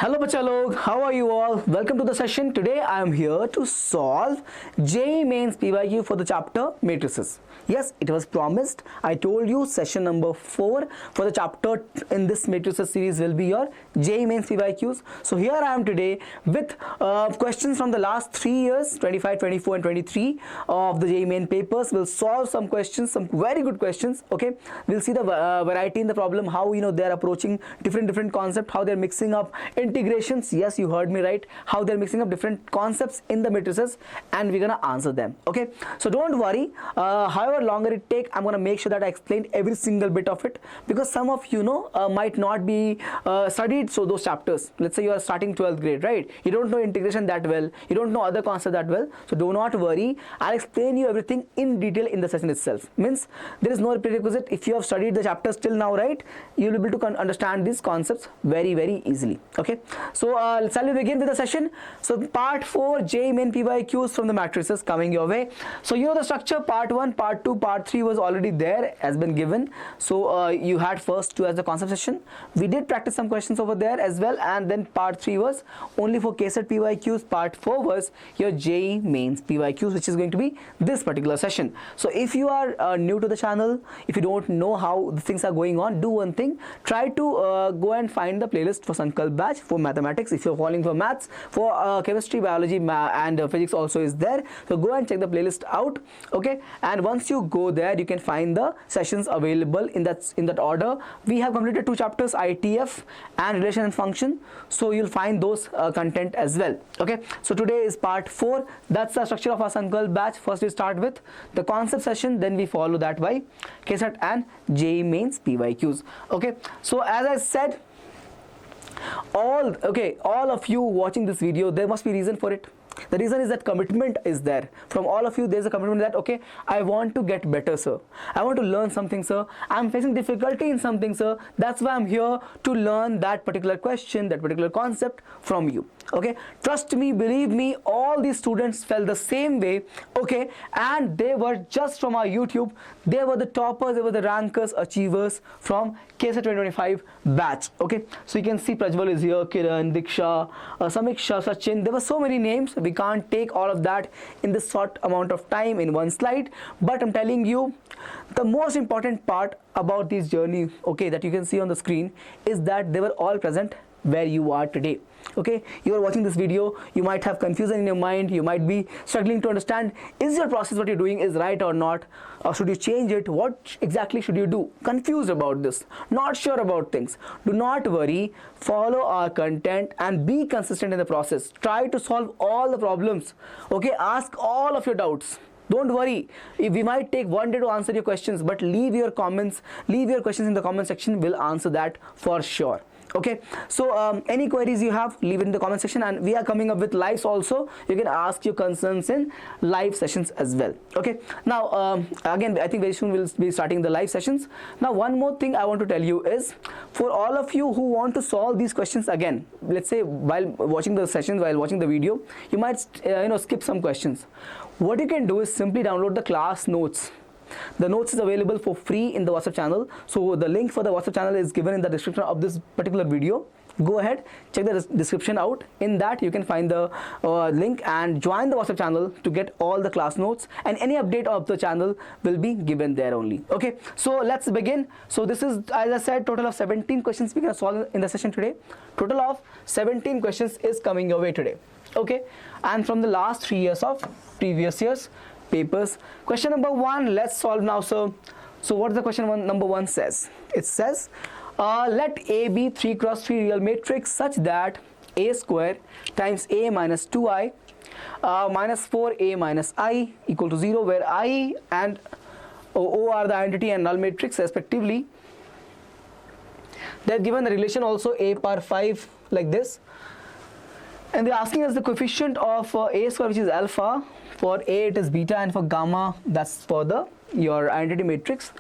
Hello बच्चा लोग, how are you all? Welcome to the session. Today I am here to solve JEE Mains PYQ for the chapter Matrices. Yes, it was promised. I told you session number 4 for the chapter in this Matrices series will be your JEE Mains PYQs. So here I am today with questions from the last 3 years, 25, 24 and 23 of the JEE Main papers. We'll solve some questions, some very good questions. Okay, we'll see the variety in the problem, how they're approaching different concepts, how they're mixing up integrations. Yes, you heard me right, how they're mixing up different concepts in the matrices, and we're gonna answer them. Okay, so don't worry, however longer it take, I'm gonna make sure that I explain every single bit of it, because some of you might not be studied so those chapters. Let's say you are starting 12th grade, right? You don't know integration that well, you don't know other concepts that well, so do not worry. I'll explain you everything in detail in the session itself. Means there is no prerequisite. If you have studied the chapters till now, right, you'll be able to understand these concepts very easily. Okay, so shall we begin with the session? So part 4 JEE Main PYQs from the matrices coming your way. So you know the structure. Part 1, part 2, part 3 was already there, has been given. So you had first 2 as the concept session. We did practice some questions over there as well, and then part 3 was only for KCET PYQs. Part 4 was your JEE Mains PYQs, which is going to be this particular session. So if you are new to the channel, if you don't know how the things are going on, do one thing: try to go and find the playlist for Sankalp batch for mathematics. If you're falling for maths, for chemistry, biology and physics also is there, so go and check the playlist out. Okay, and once you go there, you can find the sessions available in that order. We have completed 2 chapters, ITF and relation and function, so you'll find those content as well. Okay, so today is part 4. That's the structure of our Sankalp batch. First we start with the concept session, then we follow that by KCET and JEE Mains PYQs. Okay, so as I said, all of you watching this video, there must be reason for it. The reason is that commitment is there from all of you. There's a commitment that, okay, I want to get better, sir. I want to learn something, sir. I'm facing difficulty in something, sir. That's why I'm here to learn that particular question, that particular concept from you. Okay, trust me, believe me, all these students felt the same way. Okay, and they were just from our YouTube. They were the toppers, they were the rankers, achievers from KCET 2025 batch. Okay, so you can see Prajwal is here, Kiran, Diksha, Samiksha, Sachin. There were so many names. We can't take all of that in this short amount of time in one slide, but I'm telling you, the most important part about this journey, okay, that you can see on the screen, is that they were all present where you are today. Okay, you are watching this video, you might have confusion in your mind, you might be struggling to understand, is your process, what you're doing is right or not, or should you change it, what exactly should you do, confused about this, not sure about things. Do not worry, follow our content and be consistent in the process. Try to solve all the problems. Okay, ask all of your doubts. Don't worry, if we might take one day to answer your questions, but leave your comments, leave your questions in the comment section. We'll answer that for sure. Okay, so any queries you have, leave it in the comment section, and we are coming up with lives also. You can ask your concerns in live sessions as well. Okay, now again, I think very soon we'll be starting the live sessions. Now one more thing I want to tell you is, for all of you who want to solve these questions again, let's say while watching the sessions, while watching the video, you might skip some questions. What you can do is simply download the class notes. The notes is available for free in the WhatsApp channel. So the link for the WhatsApp channel is given in the description of this particular video. Go ahead, check the description out. In that you can find the link and join the WhatsApp channel to get all the class notes, and any update of the channel will be given there only. Okay, so let's begin. So this is, as I said, total of 17 questions we can solve in the session today. Total of 17 questions is coming your way today. Okay, and from the last 3 years of previous years papers. Question number 1, let's solve now, sir. So what the question number 1 says? It says, let A be 3 cross 3 real matrix such that A square times A minus 2I minus 4A minus I equal to 0, where I and O are the identity and null matrix respectively. They have given the relation also A power 5 like this, and they're asking us the coefficient of A square, which is alpha. For A it is beta, and for gamma, that's for your identity matrix.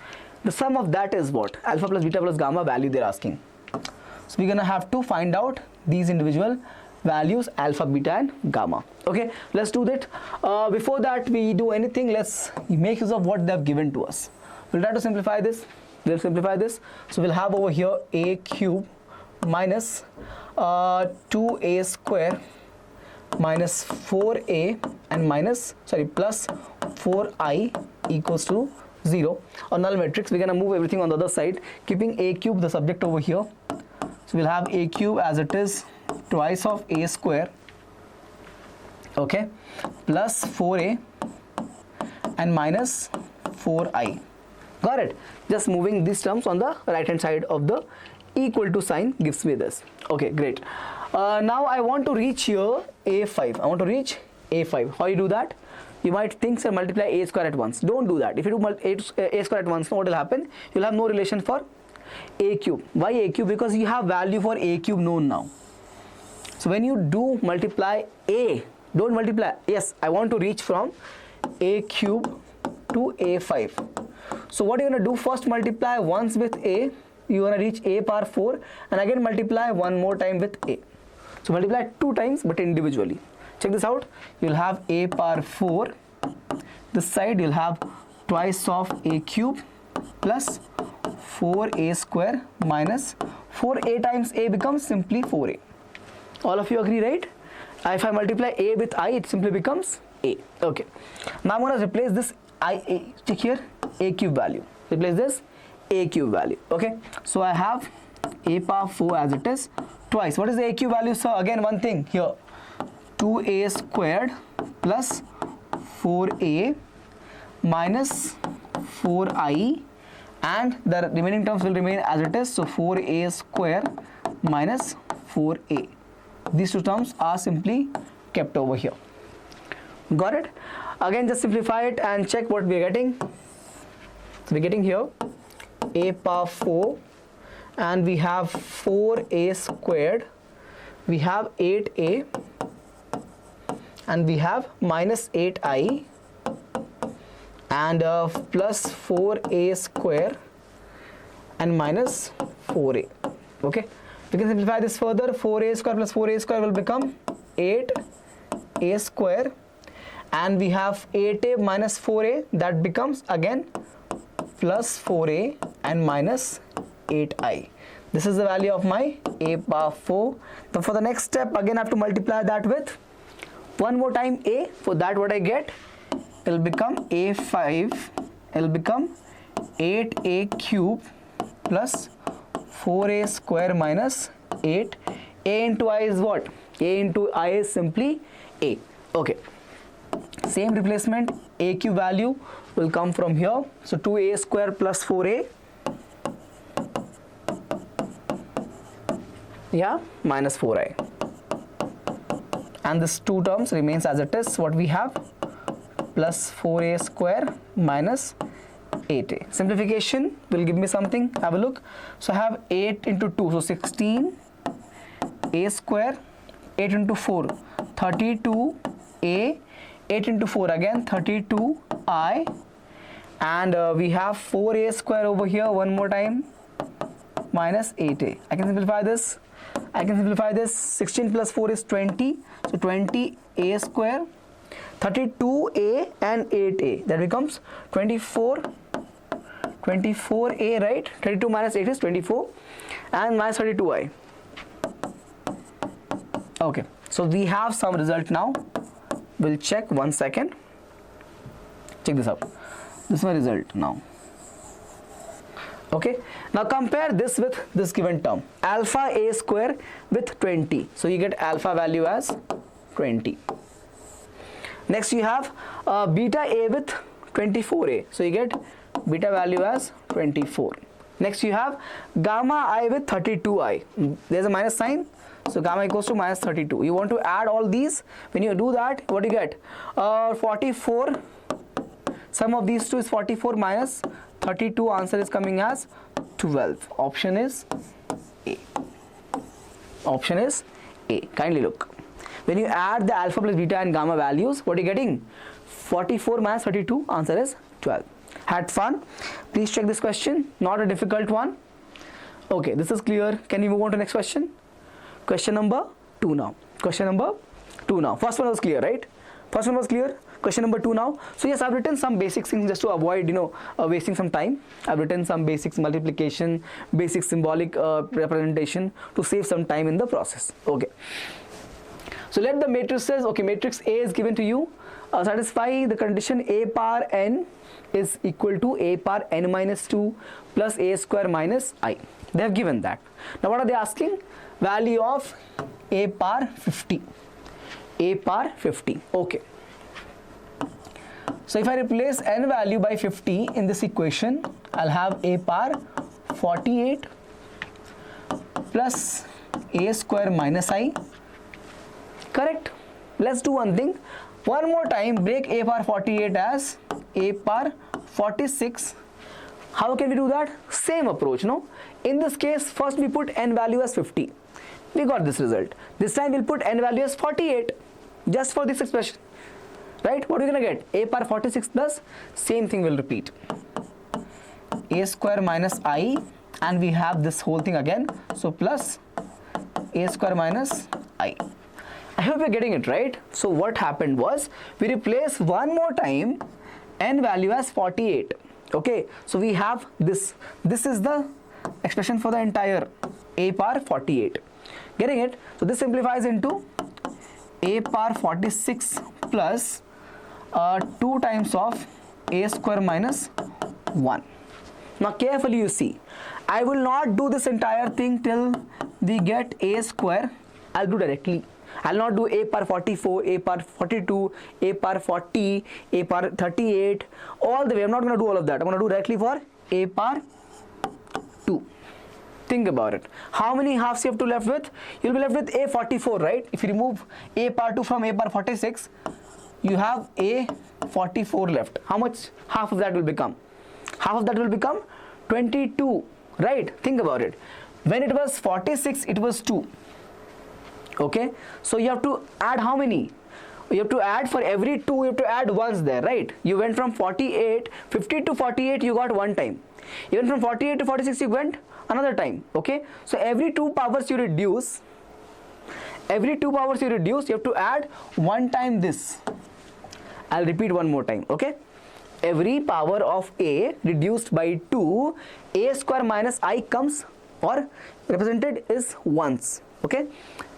The sum of that is what? Alpha plus beta plus gamma value they're asking. So we're gonna have to find out these individual values, alpha, beta and gamma. Okay, let's do that. Before that we do anything, let's make use of what they've given to us. We'll try to simplify this. We'll simplify this. So we'll have over here A cube minus 2a square minus 4a and plus 4i equals to 0. On null matrix, we're going to move everything on the other side, keeping a cube the subject over here. So we'll have a cube as it is twice of a square, okay, plus 4a and minus 4i. Got it? Just moving these terms on the right hand side of the equal to sign gives me this. Okay, great. Now I want to reach here a5. I want to reach a5. How you do that? You might think, sir, multiply a square at once. Don't do that. If you do a square at once, what will happen? You'll have no relation for a cube. Why a cube? Because you have value for a cube known now. So when you do multiply a, don't multiply. Yes, I want to reach from a cube to a5. So what you're going to do, first multiply once with a, you're going to reach a power 4, and again multiply one more time with a. So multiply 2 times but individually. Check this out. You'll have a power 4. This side you'll have twice of a cube plus 4a square minus 4a times a becomes simply 4a. All of you agree, right? If I multiply a with I, it simply becomes a. Okay. Now I'm going to replace this a. Check here, a cube value. Replace this a cube value. Okay. So I have a power 4 as it is twice. What is the a cube value? So again, one thing here, 2a squared plus 4a minus 4i, and the remaining terms will remain as it is. So 4a square minus 4a. These two terms are simply kept over here. Got it? Again, just simplify it and check what we are getting. So we're getting here a power 4, and we have 4a squared, we have 8a, and we have minus 8i, and plus 4a square and minus 4a. Okay, we can simplify this further. 4a square plus 4a square will become 8a square, and we have 8a minus 4a, that becomes again plus 4a and minus 8i. This is the value of my a power 4. So for the next step, again I have to multiply that with one more time a. For that, what I get, it will become a5, it will become 8a cube plus 4a square minus 8. A into I is what? A into I is simply a. Okay. Same replacement, a cube value will come from here. So 2a square plus 4a, yeah, minus 4i. And this two terms remains as it is. What we have, plus 4a square minus 8a. Simplification will give me something. Have a look. So I have 8 into 2, so 16 a square, 8 into 4, 32a, 8 into 4 again 32i, and we have 4a square over here one more time minus 8a. I can simplify this. 16 plus 4 is 20, so 20a square, 32a and 8a, that becomes 24a, right? 32 minus 8 is 24, and minus 32i. Okay, so we have some result now. We'll check 1 second. Check this out. This is my result now. Okay, now compare this with this given term, alpha a square with 20. So you get alpha value as 20. Next you have beta a with 24a. So you get beta value as 24. Next you have gamma I with 32i. There's a minus sign, so gamma equals to minus 32. You want to add all these. When you do that, what do you get? 44. Sum of these two is 44 minus 32. Answer is coming as 12. Option is A. Option is A. Kindly look. When you add the alpha plus beta and gamma values, what are you getting? 44 minus 32. Answer is 12. Had fun? Please check this question. Not a difficult one. Okay, this is clear. Can we move on to next question? Question number 2 now. Question number 2 now. First one was clear, right? First one was clear. question number 2 now. So yes, I've written some basic things just to avoid wasting some time. I've written some basics multiplication, basic symbolic representation to save some time in the process. Okay, so let the matrices, okay, matrix A is given to you, satisfy the condition A power n is equal to A power n minus 2 plus A square minus I. They have given that. Now what are they asking? Value of A power 50. A power 50. Okay. So if I replace n value by 50 in this equation, I'll have A power 48 plus A square minus I. Correct? Let's do one thing. One more time, break A power 48 as A power 46. How can we do that? Same approach, no? In this case, first we put n value as 50. We got this result. This time we'll put n value as 48 just for this expression. Right? What are we going to get? A power 46 plus, same thing will repeat. A square minus I, and we have this whole thing again. So plus A square minus I. I hope you're getting it right. So what happened was, we replace one more time n value as 48. Okay, so we have this. This is the expression for the entire A power 48. Getting it? So this simplifies into A power 46 plus 2 times of A square minus 1. Now carefully you see, I will not do this entire thing till we get A square. I'll do directly. I'll not do A power 44, A power 42, A power 40, A power 38, all the way. I'm not going to do all of that. I'm going to do directly for A power 2. Think about it. How many halves you have to left with? You'll be left with A 44, right? If you remove A power 2 from A power 46, you have A 44 left. How much half of that will become? Half of that will become 22, right? Think about it. When it was 46, it was 2. Okay, so you have to add how many? You have to add for every 2, you have to add ones there, right? You went from 50 to 48, you got one time. You went from 48 to 46, you went another time. Okay, so every 2 powers you reduce, you have to add one time this. I'll repeat one more time. Okay, every power of A reduced by 2, A square minus I comes, or represented is once. Okay,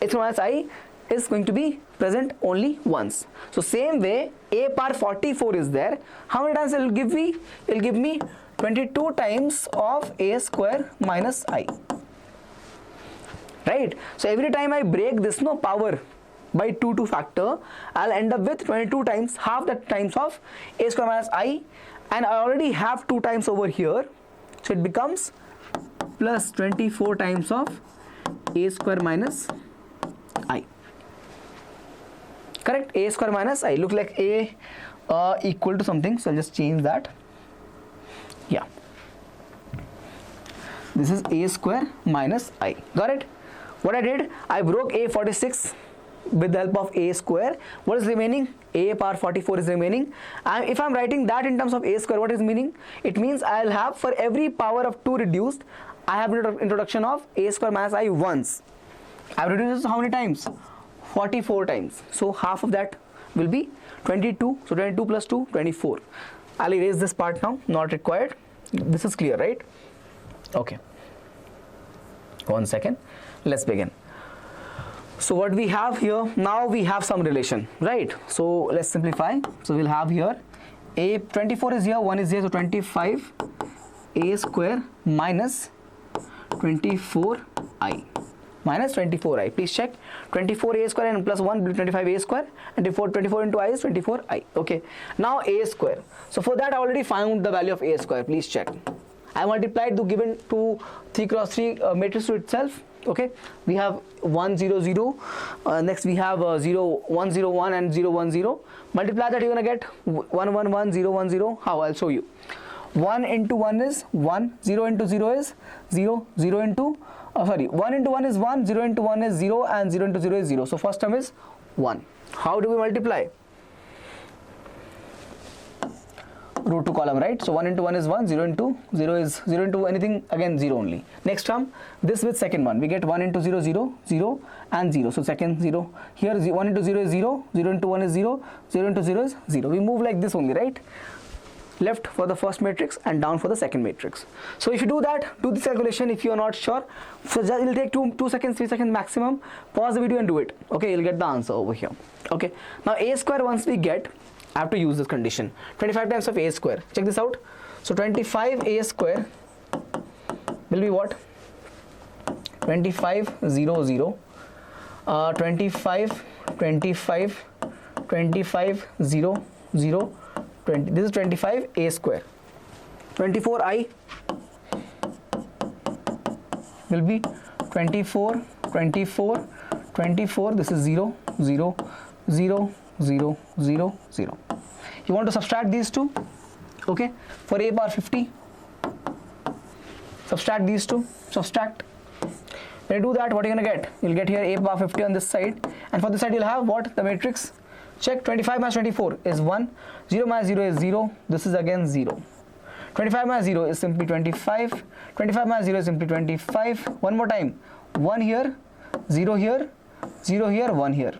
A square minus I is going to be present only once. So same way, A power 44 is there. How many times it will give me? It will give me 22 times of A square minus I. Right? So every time I break this power by 2 to factor, I'll end up with 22 times, half the times of A square minus I, and I already have 2 times over here, so it becomes plus 24 times of A square minus I. Correct? A square minus I. Look like A equal to something, so I'll just change that. Yeah, this is A square minus I. Got it? What I did, I broke A 46 with the help of A square. What is remaining? A power 44 is remaining. And if I'm writing that in terms of A square, what is meaning? It means I'll have, for every power of 2 reduced, I have introduction of A square minus I once. I've reduced this how many times? 44 times. So half of that will be 22. So 22 plus 2, 24. I'll erase this part now, not required. This is clear, right? Okay. 1 second. Let's begin. So what we have here, now we have some relation, right? So let's simplify. So we'll have here A 24 is here, 1 is here, so 25 A square minus 24I. Minus 24I. Please check. 24A square and plus 1 will be 25A square, and 24 into I is 24I. Okay. Now A square. So for that I already found the value of A square. Please check. I multiplied the given 2 3 cross 3 matrix to itself. Okay, we have 1 0 0, next we have 0 1 0 1 and 0 1 0. Multiply that, you're gonna get 1 1 1 0 1 0. How? I'll show you. 1 into 1 is 1, 0 into 0 is 0, 0 into 1 into 1 is 1, 0 into 1 is 0, and 0 into 0 is 0. So first term is 1. How do we multiply? root 2 column, right? So 1 into 1 is 1, 0 into 0 is 0 into anything, again 0 only. Next term, this with second one, we get 1 into 0, 0, 0 and 0. So second 0. Here 1 into 0 is 0, 0 into 1 is 0, 0 into 0 is 0. We move like this only, right? Left for the first matrix and down for the second matrix. So if you do that, do this calculation if you are not sure. So just, it will take 2 seconds, 3 seconds maximum. Pause the video and do it. Okay, you'll get the answer over here. Okay, now a square once we get, I have to use this condition. 25 times of a square. Check this out. So 25 a square will be what? 25 0 0. 25 25 25 0 0. 20. This is 25 a square. 24i will be 24 24 24. This is 0 0 0 0 0 0. You want to subtract these two? Okay, for a power 50, subtract these two. Subtract. When you do that, what are you gonna get? You'll get here a power 50 on this side, and for this side you'll have what? The matrix. Check. 25 minus 24 is 1. 0 minus 0 is 0. This is again 0. 25 minus 0 is simply 25. 25 minus 0 is simply 25. One more time. 1 here, 0 here, 0 here, 1 here.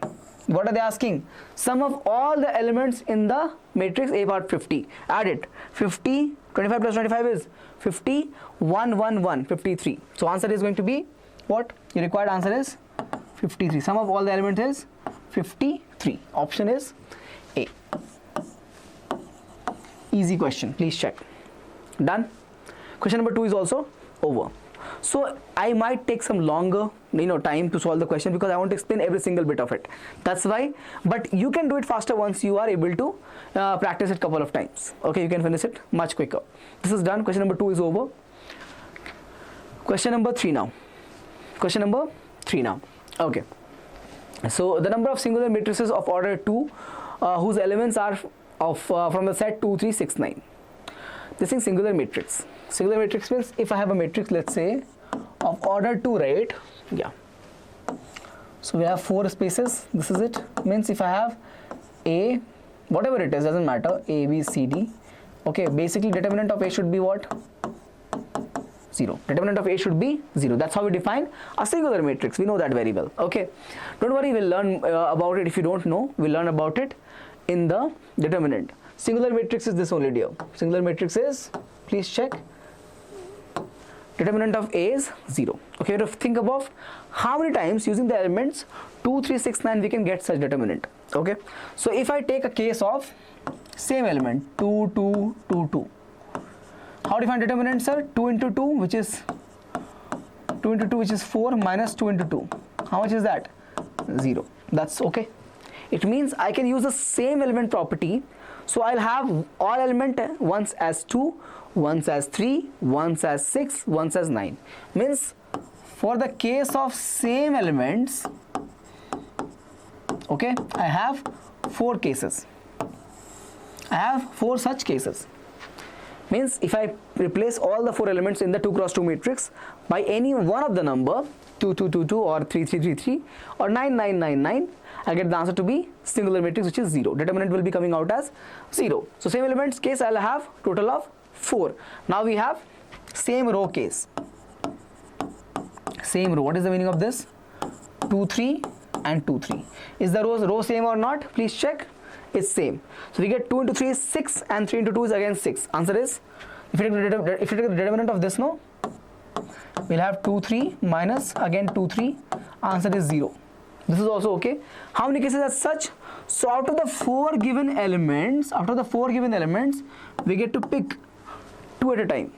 What are they asking? Sum of all the elements in the matrix A power 50. Add it. 50, 25 plus 25 is 50, 1, 1, 1, 53. So answer is going to be what? Your required answer is 53. Sum of all the elements is 53. Option is A. Easy question. Please check. Done. Question number 2 is also over. So I might take some longer time to solve the question because I want to explain every single bit of it. That's why. But you can do it faster once you are able to practice it a couple of times. Okay, you can finish it much quicker. This is done. Question number 2 is over. Question number 3 now. Question number 3 now. Okay. So the number of singular matrices of order 2 whose elements are from the set 2, 3, 6, 9. This is singular matrix. Singular matrix means if I have a matrix, let's say of order 2, right? Yeah. So we have 4 spaces. This is it. Means if I have A, whatever it is, doesn't matter. A, B, C, D. Okay. Basically, determinant of A should be what? 0. Determinant of A should be 0. That's how we define a singular matrix. We know that very well. Okay. Don't worry. We'll learn about it. If you don't know, we'll learn about it in the determinant. Singular matrix is this only, dear. Singular matrix is, please check. Determinant of A is 0. Okay, you have to think about how many times using the elements 2, 3, 6, 9 we can get such determinant. Okay, so if I take a case of same element 2, 2, 2, 2. How do you find determinant, sir? 2 into 2, which is 2 into 2, which is 4 minus 2 into 2. How much is that? 0. That's okay. It means I can use the same element property. So I'll have all element once as 2, once as 3, once as 6, once as 9. Means for the case of same elements, okay, I have 4 cases. I have 4 such cases. Means if I replace all the 4 elements in the 2 cross 2 matrix by any one of the number 2, 2, 2, 2 or 3, 3, 3, 3 or 9, 9, 9, 9, I'll get the answer to be singular matrix, which is 0. Determinant will be coming out as 0. So same elements case I'll have total of 4. Now we have same row case. Same row. What is the meaning of this? 2, 3 and 2, 3. Is the row same or not? Please check. It's same. So we get 2 into 3 is 6 and 3 into 2 is again 6. Answer is, if you take the determinant of this, no, we'll have 2, 3 minus again 2, 3. Answer is 0. This is also okay. How many cases as such? So out of the 4 given elements, we get to pick 2 at a time.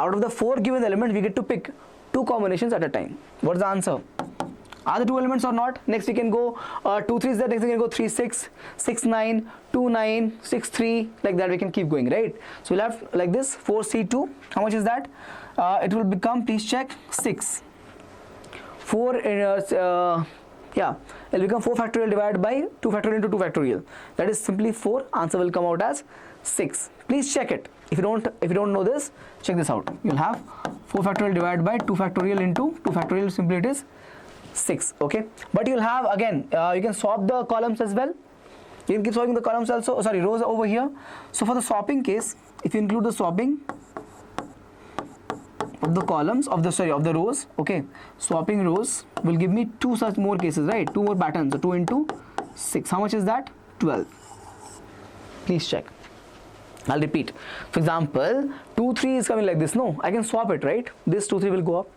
Out of the 4 given elements, we get to pick 2 combinations at a time. What's the answer? Are the 2 elements or not? Next we can go 2, 3 is there. Next we can go 3, 6, 6, 9, 2, 9, 6, 3. Like that we can keep going, right? So we'll have like this 4C2. How much is that? It will become, please check, 6. 4 yeah, it will become 4 factorial divided by 2 factorial into 2 factorial. That is simply 4. Answer will come out as 6. Please check it. If you don't know this, check this out. You'll have 4 factorial divided by 2 factorial into 2 factorial. Simply it is 6. Okay, but you'll have again you can swap the columns as well. You can keep swapping the columns also, rows over here. So for the swapping case, if you include the swapping of the columns of the rows, okay, swapping rows will give me two such more cases, right? Two more patterns. So 2 into 6. How much is that? 12. Please check. I'll repeat. For example, 2 3 is coming like this. No, I can swap it, right? This 2 3 will go up.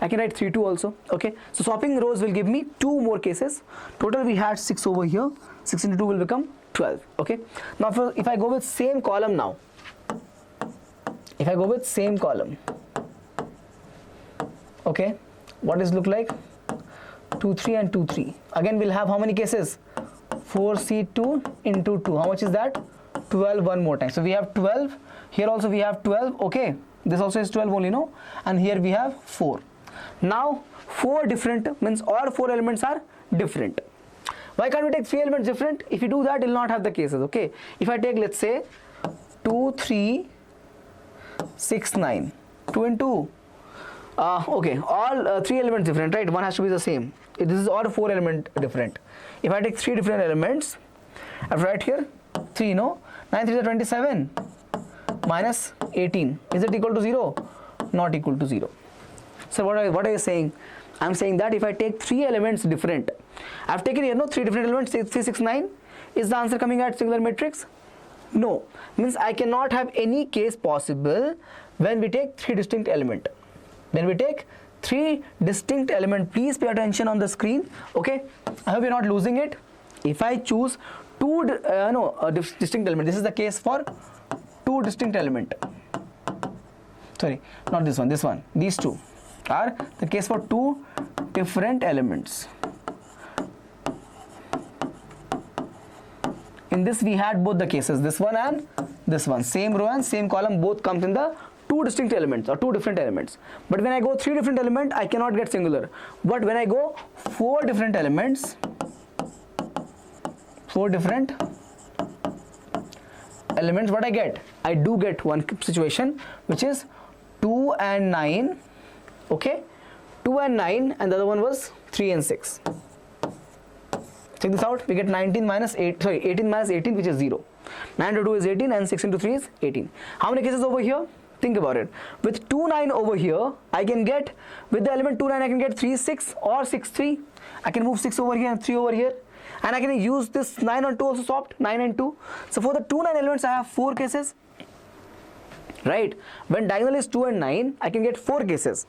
I can write 3 2 also. Okay, so swapping rows will give me two more cases. Total we had 6 over here. 6 into 2 will become 12. Okay, now if I go with same column now, if I go with same column, okay, what does it look like? 2 3 and 2 3. Again we'll have how many cases? 4C2 into 2. How much is that? 12 one more time. So we have 12. Here also we have 12. Okay, this also is 12 only, no? And here we have 4. Now 4 different means all 4 elements are different. Why can't we take 3 elements different? If you do that, you'll not have the cases. Okay, if I take, let's say, 2 3 6 9, 2 and 2. Okay, all 3 elements different, right? One has to be the same. This is all 4 element different. If I take 3 different elements, I write here 3, no? 9 3 is 27 minus 18. Is it equal to 0? Not equal to 0. So what are you saying? I'm saying that if I take 3 elements different, I've taken here, no, 3 different elements, 3 6 9. Is the answer coming at singular matrix? No. Means I cannot have any case possible when we take 3 distinct elements. When we take 3 distinct elements, please pay attention on the screen. Okay, I hope you're not losing it. If I choose distinct element, this is the case for 2 distinct element. Sorry, not this one, this one. These two are the case for 2 different elements. In this we had both the cases, this one and this one, same row and same column, both comes in the 2 distinct elements or 2 different elements. But when I go 3 different elements, I cannot get singular. But when I go 4 different elements, 4 different elements, what I get? I do get one situation, which is 2 and 9. Okay, 2 and 9, and the other one was 3 and 6. Check this out. We get 18 minus 18, which is 0. 9 into 2 is 18 and 6 into 3 is 18. How many cases over here? Think about it. With 2 9 over here, I can get, with the element 2 9, I can get 3 6 or 6 3. I can move 6 over here and 3 over here. And I can use this 9 and 2 also swapped, 9 and 2. So for the 2 9 elements, I have 4 cases. Right? When diagonal is 2 and 9, I can get 4 cases.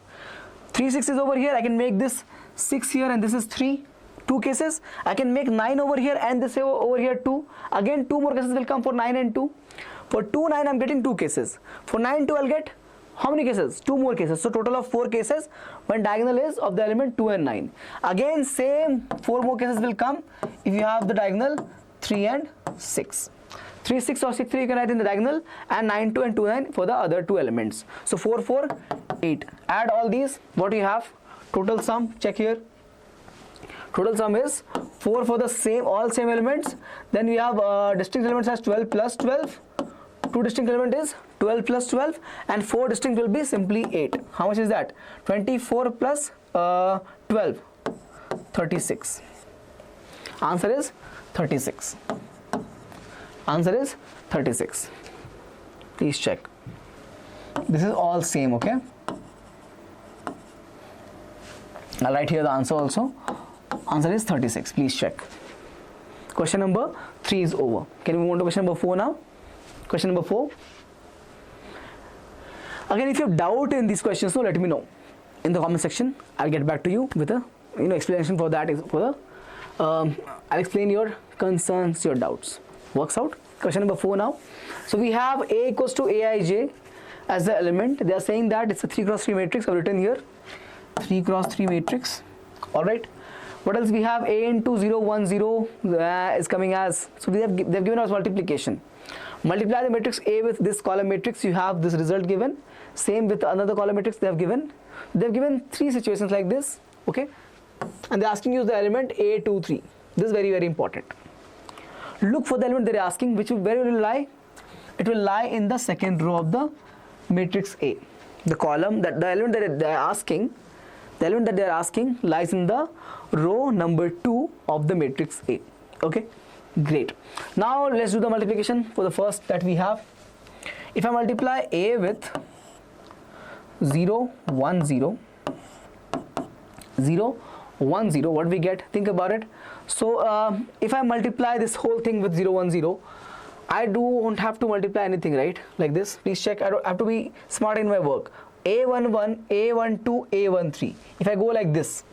3 6 is over here. I can make this 6 here and this is 3. 2 cases. I can make 9 over here and this over here 2. Again 2 more cases will come for 9 and 2. For 2 9 I'm getting 2 cases. For 9 2 I'll get how many cases? 2 more cases. So total of 4 cases when diagonal is of the element 2 and 9. Again same 4 more cases will come if you have the diagonal 3 and 6. 3 6 or 6 3 you can write in the diagonal, and 9 2 and 2 9 for the other 2 elements. So 4 4 8. Add all these. What do you have? Total sum. Check here. Total sum is 4 for the all same elements. Then we have distinct elements as 12 plus 12. 2 distinct element is 12 plus 12, and 4 distinct will be simply 8. How much is that? 24 plus 12, 36. Answer is 36. Answer is 36. Please check. This is all same, okay? I'll write here the answer also. Answer is 36. Please check. Question number 3 is over. Can we move on to question number 4 now? Question number 4. Again, if you have doubt in these questions, so let me know in the comment section. I'll get back to you with a explanation for that. I'll explain your concerns, your doubts. Works out. Question number 4 now. So we have A equals to Aij as the element. They are saying that it's a 3 cross 3 matrix. I've written here 3 cross 3 matrix. All right. What else we have? A into 0 1 0 is coming as, so they've given us multiplication. Multiply the matrix A with this column matrix, you have this result given. Same with another column matrix they have given. They've given 3 situations like this, okay? And they're asking you the element A 2 3. This is very, very important. Look for the element they're asking, which will, where will it lie? It will lie in the second row of the matrix A. The column, the element that they're asking, the element that they're asking lies in the row number 2 of the matrix A. Okay, Great. Now let's do the multiplication for the first that we have. If I multiply A with 0, 1, 0, 0, 1, 0, what we get? Think about it. So if I multiply this whole thing with 0, 1, 0, I don't have to multiply anything, right? Like this. Please check. I don't have to be smart in my work. A11, A12, A13. If I go like this,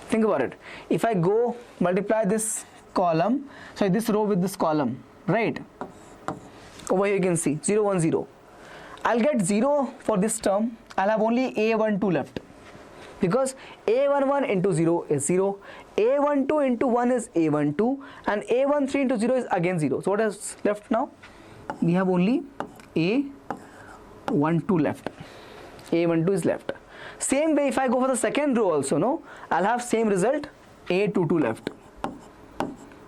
think about it. If I go multiply this column, sorry, this row with this column, right? Over here you can see 0, 1, 0. I'll get 0 for this term. I'll have only A12 left. Because A11 into 0 is 0, A12 into 1 is A12, and A13 into 0 is again 0. So what is left now? We have only A12 left. A12 is left. Same way if I go for the second row also, no? I'll have same result, A22 left.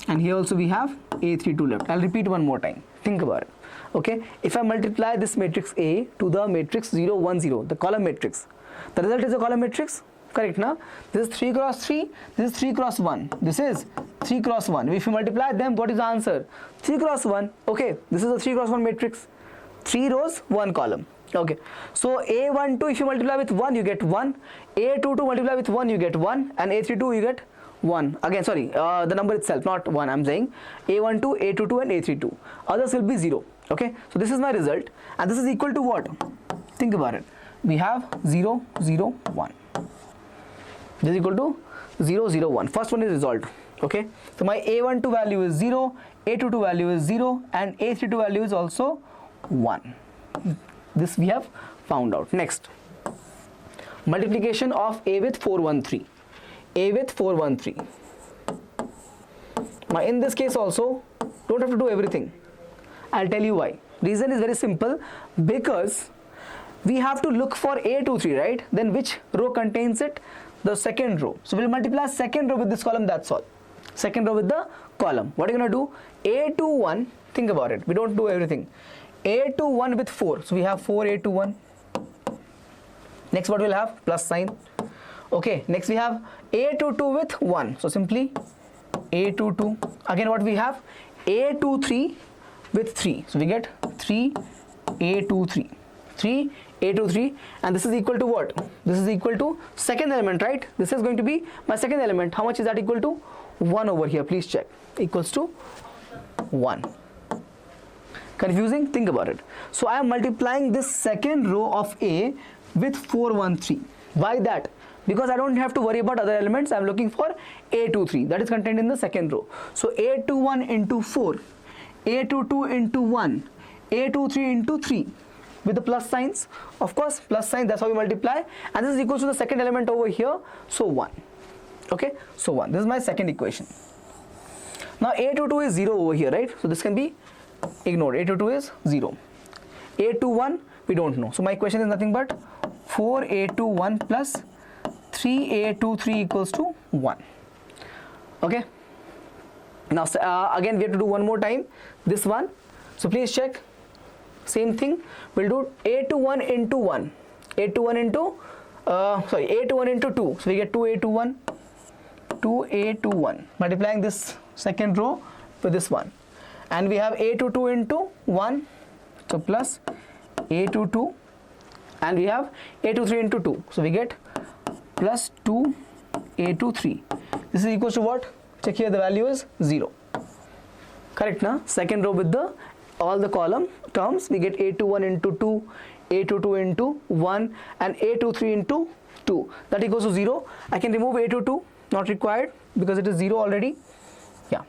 And here also we have A32 left. I'll repeat one more time. Think about it. Okay, if I multiply this matrix A to the matrix 0, 1, 0, the column matrix, the result is a column matrix, correct now? This is 3 cross 3, this is 3 cross 1, this is 3 cross 1. If you multiply them, what is the answer? 3 cross 1. Okay, this is a 3 cross 1 matrix, 3 rows, 1 column. Okay, so A12 if you multiply with 1 you get 1, A22 multiply with 1 you get 1, and A32 you get 1. Again, sorry, the number itself, not 1, I'm saying A12, A22 and A32. Others will be 0. Okay, so this is my result, and this is equal to what? Think about it. We have 0, 0, 1. This is equal to 0, 0, 1. First one is resolved. Okay, so my A12 value is 0, A22 value is 0, and A32 value is also 1. This we have found out. Next, multiplication of A with 413. A with 413. Now in this case also, don't have to do everything. I'll tell you why. Reason is very simple, because we have to look for A23, right? Then which row contains it? The second row. So we'll multiply second row with this column, that's all. Second row with the column. What are you going to do? A21, think about it. We don't do everything. A21 with 4. So we have 4 A21. Next what we'll have? Plus sign. Okay, next we have A22 with 1. So simply A22. Again what we have? A23 with 3. So we get 3 A23. 3 A23, and this is equal to what? This is equal to second element, right? This is going to be my second element. How much is that equal to? 1 over here. Please check. Equals to 1. Confusing? Think about it. So I am multiplying this second row of A with 413. Why that? Because I don't have to worry about other elements. I am looking for A23. That is contained in the second row. So A21 into 4, A22 into 1, A23 into 3. With the plus signs, of course, plus sign, that's how we multiply, and this is equal to the second element over here, so 1. Okay, so 1. This is my second equation. Now A22 is 0 over here, right? So this can be ignored. A22 is 0. A21 we don't know. So my equation is nothing but 4A21 plus 3A23 equals to 1. Okay. Now again we have to do one more time this one. So please check. Same thing, we'll do A21 into 1, A21 into, A21 into 2, so we get 2A21, 2A21, multiplying this second row with this one, and we have A22 into 1, so plus A22, and we have A23 into 2, so we get plus 2A23. This is equal to what? Check here, the value is 0. Correct, na? Second row with the all the column terms, we get A21 into 2, A22 into 1, and A23 into 2. That equals to 0. I can remove A22, not required, because it is 0 already. Yeah,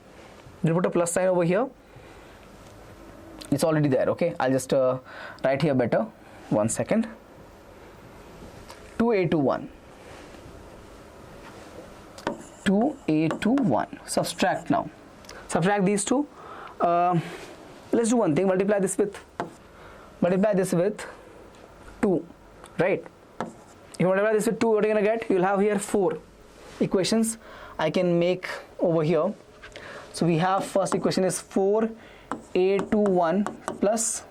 we'll put a plus sign over here. It's already there. Okay, I'll just write here better. 1 second. 2A21. 2A21. Subtract now. Subtract these two. Let's do one thing. Multiply this with 2, right? If you multiply this with 2, what are you gonna get? You'll have here 4 equations I can make over here. So we have first equation is 4A21 plus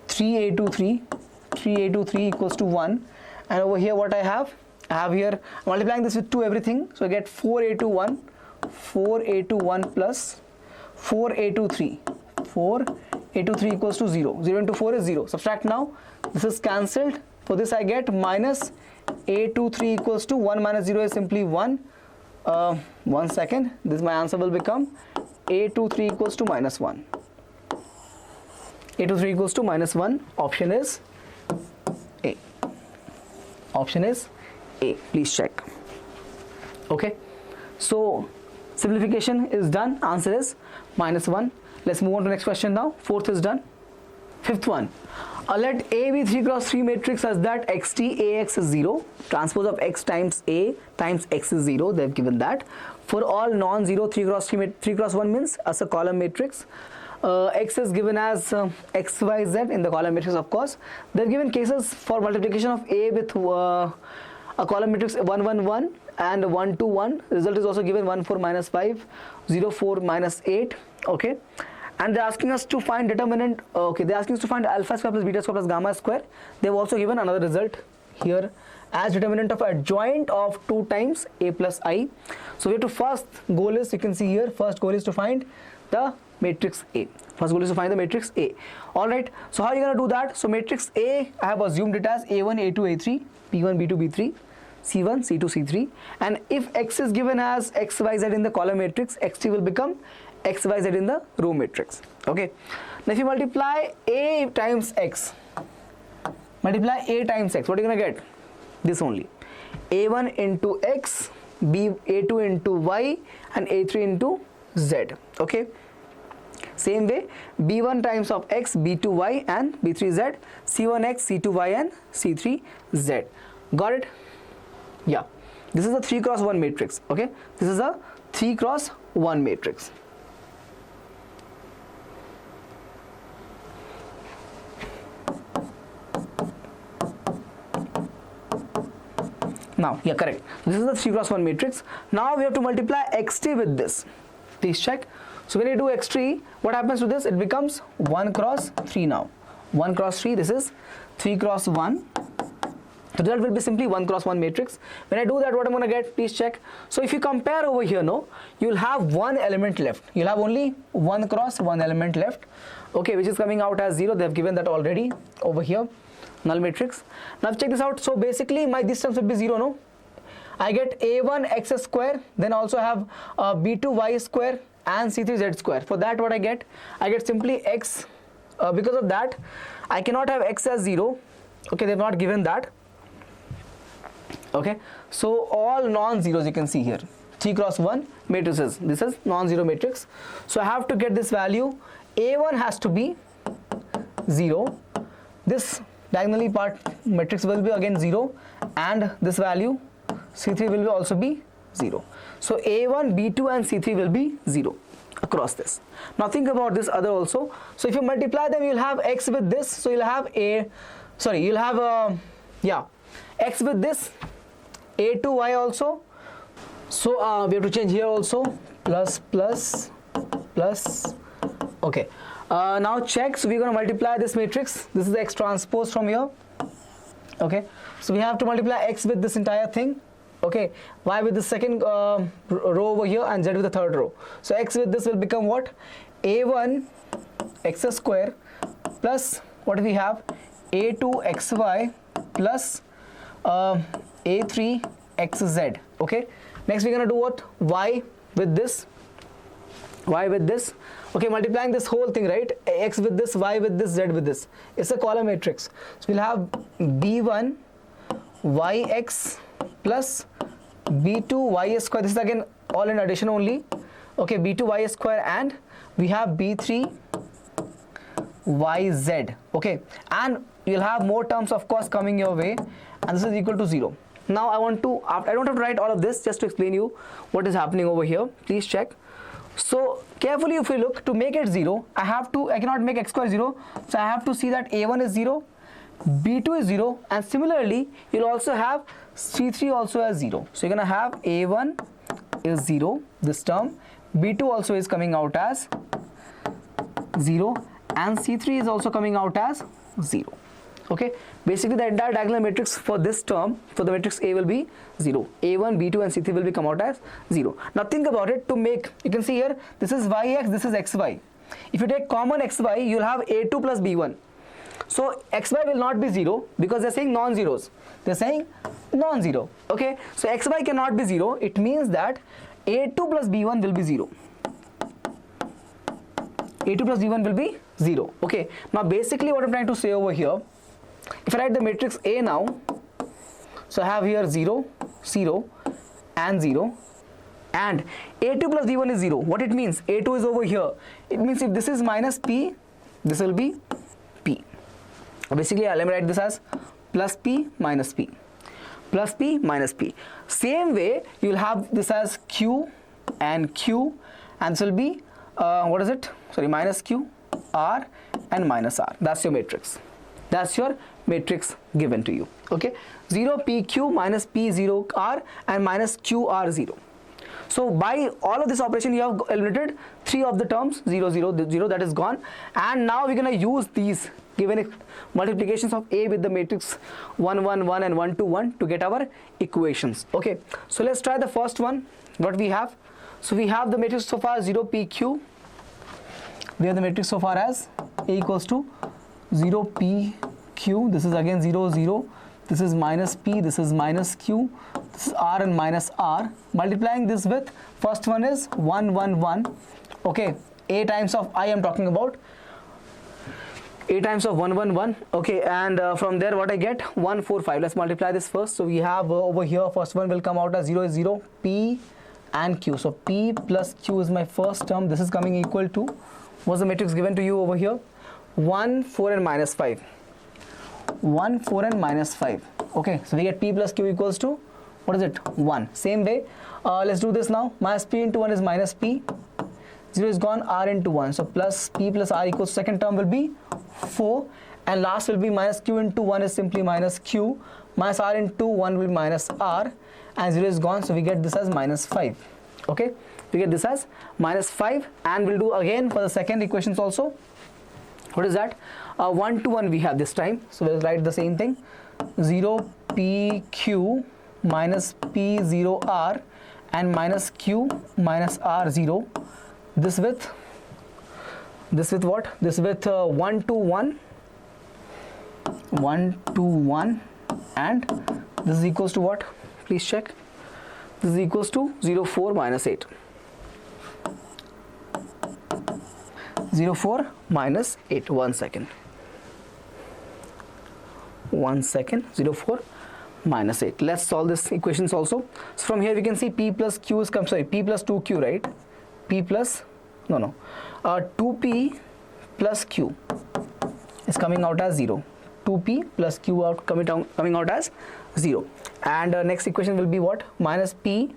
3A23. 3A23 equals to 1. And over here what I have here, multiplying this with 2 everything. So I get 4A21, 4a21 plus 4a23. 4a23 equals to 0. 0 into 4 is 0. Subtract now. This is cancelled. For this I get minus a23 equals to 1 minus 0 is simply 1. 1 second. This my answer will become a23 equals to minus 1. a23 equals to minus 1. Option is A. Option is A. Please check. Okay. So simplification is done. Answer is minus 1. Let's move on to the next question now. Fourth is done. Fifth one. Let A be 3 cross 3 matrix such that xt ax is 0. Transpose of x times A times x is 0. They have given that. For all non-zero 3 cross 3 cross 1 means as a column matrix. X is given as x, y, z in the column matrix, of course. They have given cases for multiplication of A with a column matrix 1, 1, 1 and 1, 2, 1. Result is also given 1, 4, minus 5, 0, 4, minus 8. Okay. And they're asking us to find determinant. Okay, they're asking us to find alpha square plus beta square plus gamma square. They've also given another result here as determinant of adjoint of 2 times a plus I. So we have to first goal is, you can see here, first goal is to find the matrix A. First goal is to find the matrix A. Alright, so how are you going to do that? So matrix A, I have assumed it as A1, A2, A3, B1, B2, B3, C1, C2, C3. And if X is given as X, Y, Z in the column matrix, XT will become X, Y, Z in the row matrix. Okay. Now if you multiply A times X, multiply A times X, what are you going to get? This only. A1 into X, A2 into Y, and A3 into Z. Okay. Same way, B1 times of X, B2Y and B3Z, C1X, C2Y and C3Z. Got it? Yeah. This is a 3 cross 1 matrix. Okay. This is a 3 cross 1 matrix. Now, yeah, correct. This is the 3 cross 1 matrix. Now we have to multiply xt with this. Please check. So when you do xt, what happens to this? It becomes 1 cross 3 now. 1 cross 3, this is 3 cross 1. The result will be simply 1 cross 1 matrix. When I do that, what I'm going to get? Please check. So if you compare over here, no, you'll have one element left. You'll have only 1 cross 1 element left. Okay, which is coming out as 0. They have given that already over here. Null matrix. Now check this out. So basically my this terms will be 0, no? I get A1 x square, then also have B2 y square and C3 z square. For that what I get? I get simply x. Because of that I cannot have x as 0. Okay, they have not given that. Okay, so all non-zeros you can see here. 3 cross 1 matrices. This is non-zero matrix. So I have to get this value. A1 has to be 0. This diagonally part matrix will be again 0, and this value C3 will also be 0. So A1, B2 and C3 will be 0 across this. Now think about this other also. So if you multiply them, you'll have x with this. So you'll have x with this, A2y also. So we have to change here also, plus. Okay. Now check. So we're going to multiply this matrix. This is the x transpose from here. Okay. So we have to multiply x with this entire thing. Okay. Y with the second row over here and z with the third row. So x with this will become what? A1 x square plus what do we have? A2 xy plus A3 xz. Okay. Next we're going to do what? Y with this. Y with this. Okay, multiplying this whole thing, right? X with this, Y with this, Z with this. It's a column matrix. So we'll have B1 yx plus B2 y square. This is again all in addition only. Okay, B2 y square, and we have B3 yz. Okay, and you'll have more terms of course coming your way, and this is equal to 0. Now I don't have to write all of this, just to explain you what is happening over here. Please check. So carefully if we look, to make it 0, I cannot make x square 0, so I have to see that A1 is 0, B2 is 0, and similarly you'll also have C3 also as 0. So you're going to have A1 is 0, this term, B2 also is coming out as 0, and C3 is also coming out as 0. Okay, basically the entire diagonal matrix for this term, for the matrix A, will be 0. A1, B2 and C3 will be come out as 0. Now think about it. To make, you can see here, this is yx, this is xy. If you take common xy, you will have A2 plus B1. So xy will not be 0 because they are saying non-zeros. They are saying non-zero. Okay, so xy cannot be 0. It means that A2 plus B1 will be 0. A2 plus B1 will be 0. Okay, now basically what I'm trying to say over here, if I write the matrix A now, so I have here 0, 0 and 0, and A2 plus B1 is 0. What it means? A2 is over here. It means if this is minus P, this will be P. Basically, let me write this as plus P minus P. Plus P minus P. Same way, you will have this as Q and Q, and this will be, what is it? Sorry, minus Q, R and minus R. That's your matrix. That's your matrix given to you. Okay, 0 PQ minus P0 R and minus QR 0. So by all of this operation, you have eliminated 3 of the terms, 0, 0, 0, that is gone. And now we're going to use these given multiplications of A with the matrix 1, 1, 1 and 1, 2, 1 to get our equations. Okay, so let's try the first one. What we have? So we have the matrix so far 0 PQ. We have the matrix so far as A equals to 0 PQ. This is again 0, 0. This is minus P. This is minus Q. This is R and minus R. Multiplying this with, first one is 1, 1, 1. Okay, A times of I am talking about. A times of 1, 1, 1. Okay, and from there what I get? 1, 4, 5. Let's multiply this first. So we have over here, first one will come out as 0 is 0. P and Q. So P plus Q is my first term. This is coming equal to, what's the matrix given to you over here? 1, 4 and minus 5. 1, 4 and minus 5. Okay, so we get P plus Q equals to, what is it? 1. Same way, let's do this now. Minus P into 1 is minus P. 0 is gone, R into 1. So plus P plus R equals, second term will be 4. And last will be minus Q into 1 is simply minus Q. Minus R into 1 will be minus R. And 0 is gone, so we get this as minus 5. Okay, we get this as minus 5. And we'll do again for the second equations also. What is that? 1 to 1 we have this time. So we'll write the same thing. 0 PQ minus P0R and minus Q minus R0. This with what? This with 1 to 1. 1 to 1. And this is equals to what? Please check. This is equals to 0, 4 minus 8. 0, 4 minus 8. 1 second. 1 second. 0, 4 minus 8. Let's solve this equations also. So from here we can see P plus Q is come, sorry, P plus 2Q, right? P plus, 2P plus Q is coming out as 0. 2P plus Q out coming out as 0. And next equation will be what? Minus P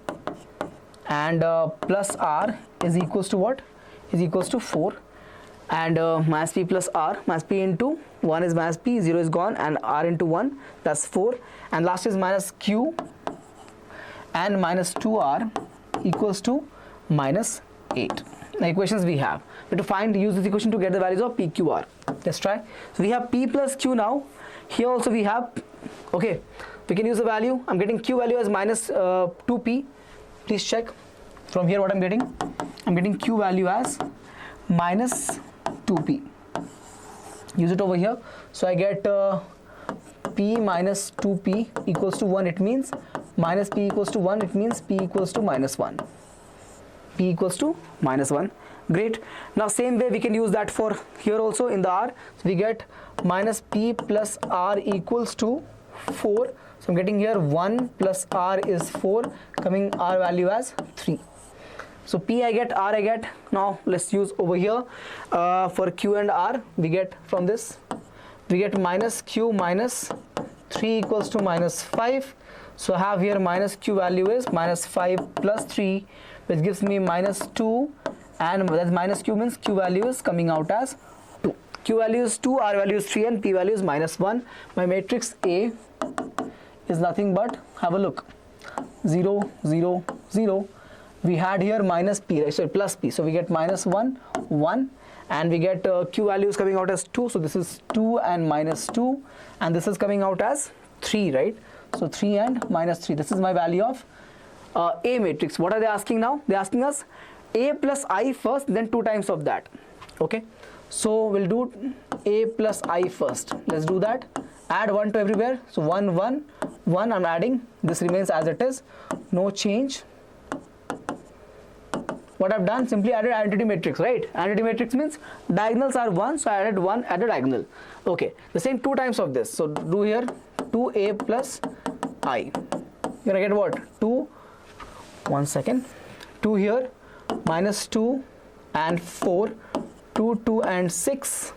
and plus R is equals to what? Is equals to 4. And minus P plus R, minus P into 1 is minus P, 0 is gone, and R into 1, that's 4. And last is minus Q and minus 2R equals to minus 8. The equations we have. We have to use this equation to get the values of P, Q, R. Let's try. So we have P plus Q now. Here also we have, okay, we can use the value. I'm getting Q value as minus 2P. Please check. From here what I'm getting? I'm getting Q value as minus 2P. Use it over here. So I get P minus 2P equals to 1. It means minus P equals to 1. It means P equals to minus 1. P equals to minus 1. Great. Now same way we can use that for here also in the R. So we get minus P plus R equals to 4. So I'm getting here 1 plus R is 4, coming R value as 3. So P I get, R I get. Now let's use over here for Q and R. We get from this, we get minus Q minus 3 equals to minus 5. So I have here minus Q value is minus 5 plus 3, which gives me minus 2, and that minus Q means Q value is coming out as 2. Q value is 2, R value is 3 and P value is minus 1. My matrix A is nothing but, have a look, 0, 0, 0. We had here minus P, right? So plus P. So we get minus 1, 1, and we get q value is coming out as 2, so this is 2 and minus 2, and this is coming out as 3, right? So 3 and minus 3, this is my value of A matrix. What are they asking now? They're asking us A plus I first, then 2 times of that. Okay, so we'll do A plus I first. Let's do that. Add 1 to everywhere, so 1 1 1, I'm adding, this remains as it is, no change. What I've done, simply added identity matrix, right? Identity matrix means diagonals are 1, so I added 1 at a diagonal. Okay, the same 2 times of this, so do here 2A plus I. You're gonna get what? 2, 1 second, 2 here, minus 2 and 4, 2, 2 and 6,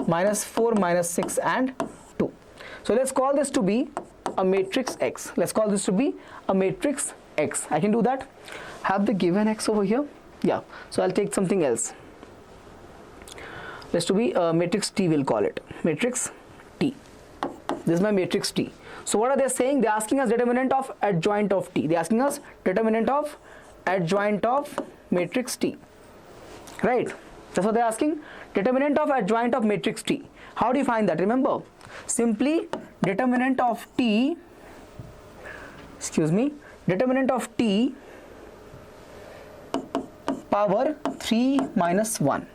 minus 4, minus 6 and 2. So let's call this to be a matrix X. Let's call this to be a matrix X. I can do that. Have the given X over here. Yeah, so I'll take something else. Let's to be matrix T, we'll call it matrix T. This is my matrix T. So what are they saying? They're asking us determinant of adjoint of T. They're asking us determinant of adjoint of matrix T, right? That's what they're asking. Determinant of adjoint of matrix T. How do you find that? Remember, simply determinant of T, determinant of T power 3 minus 1.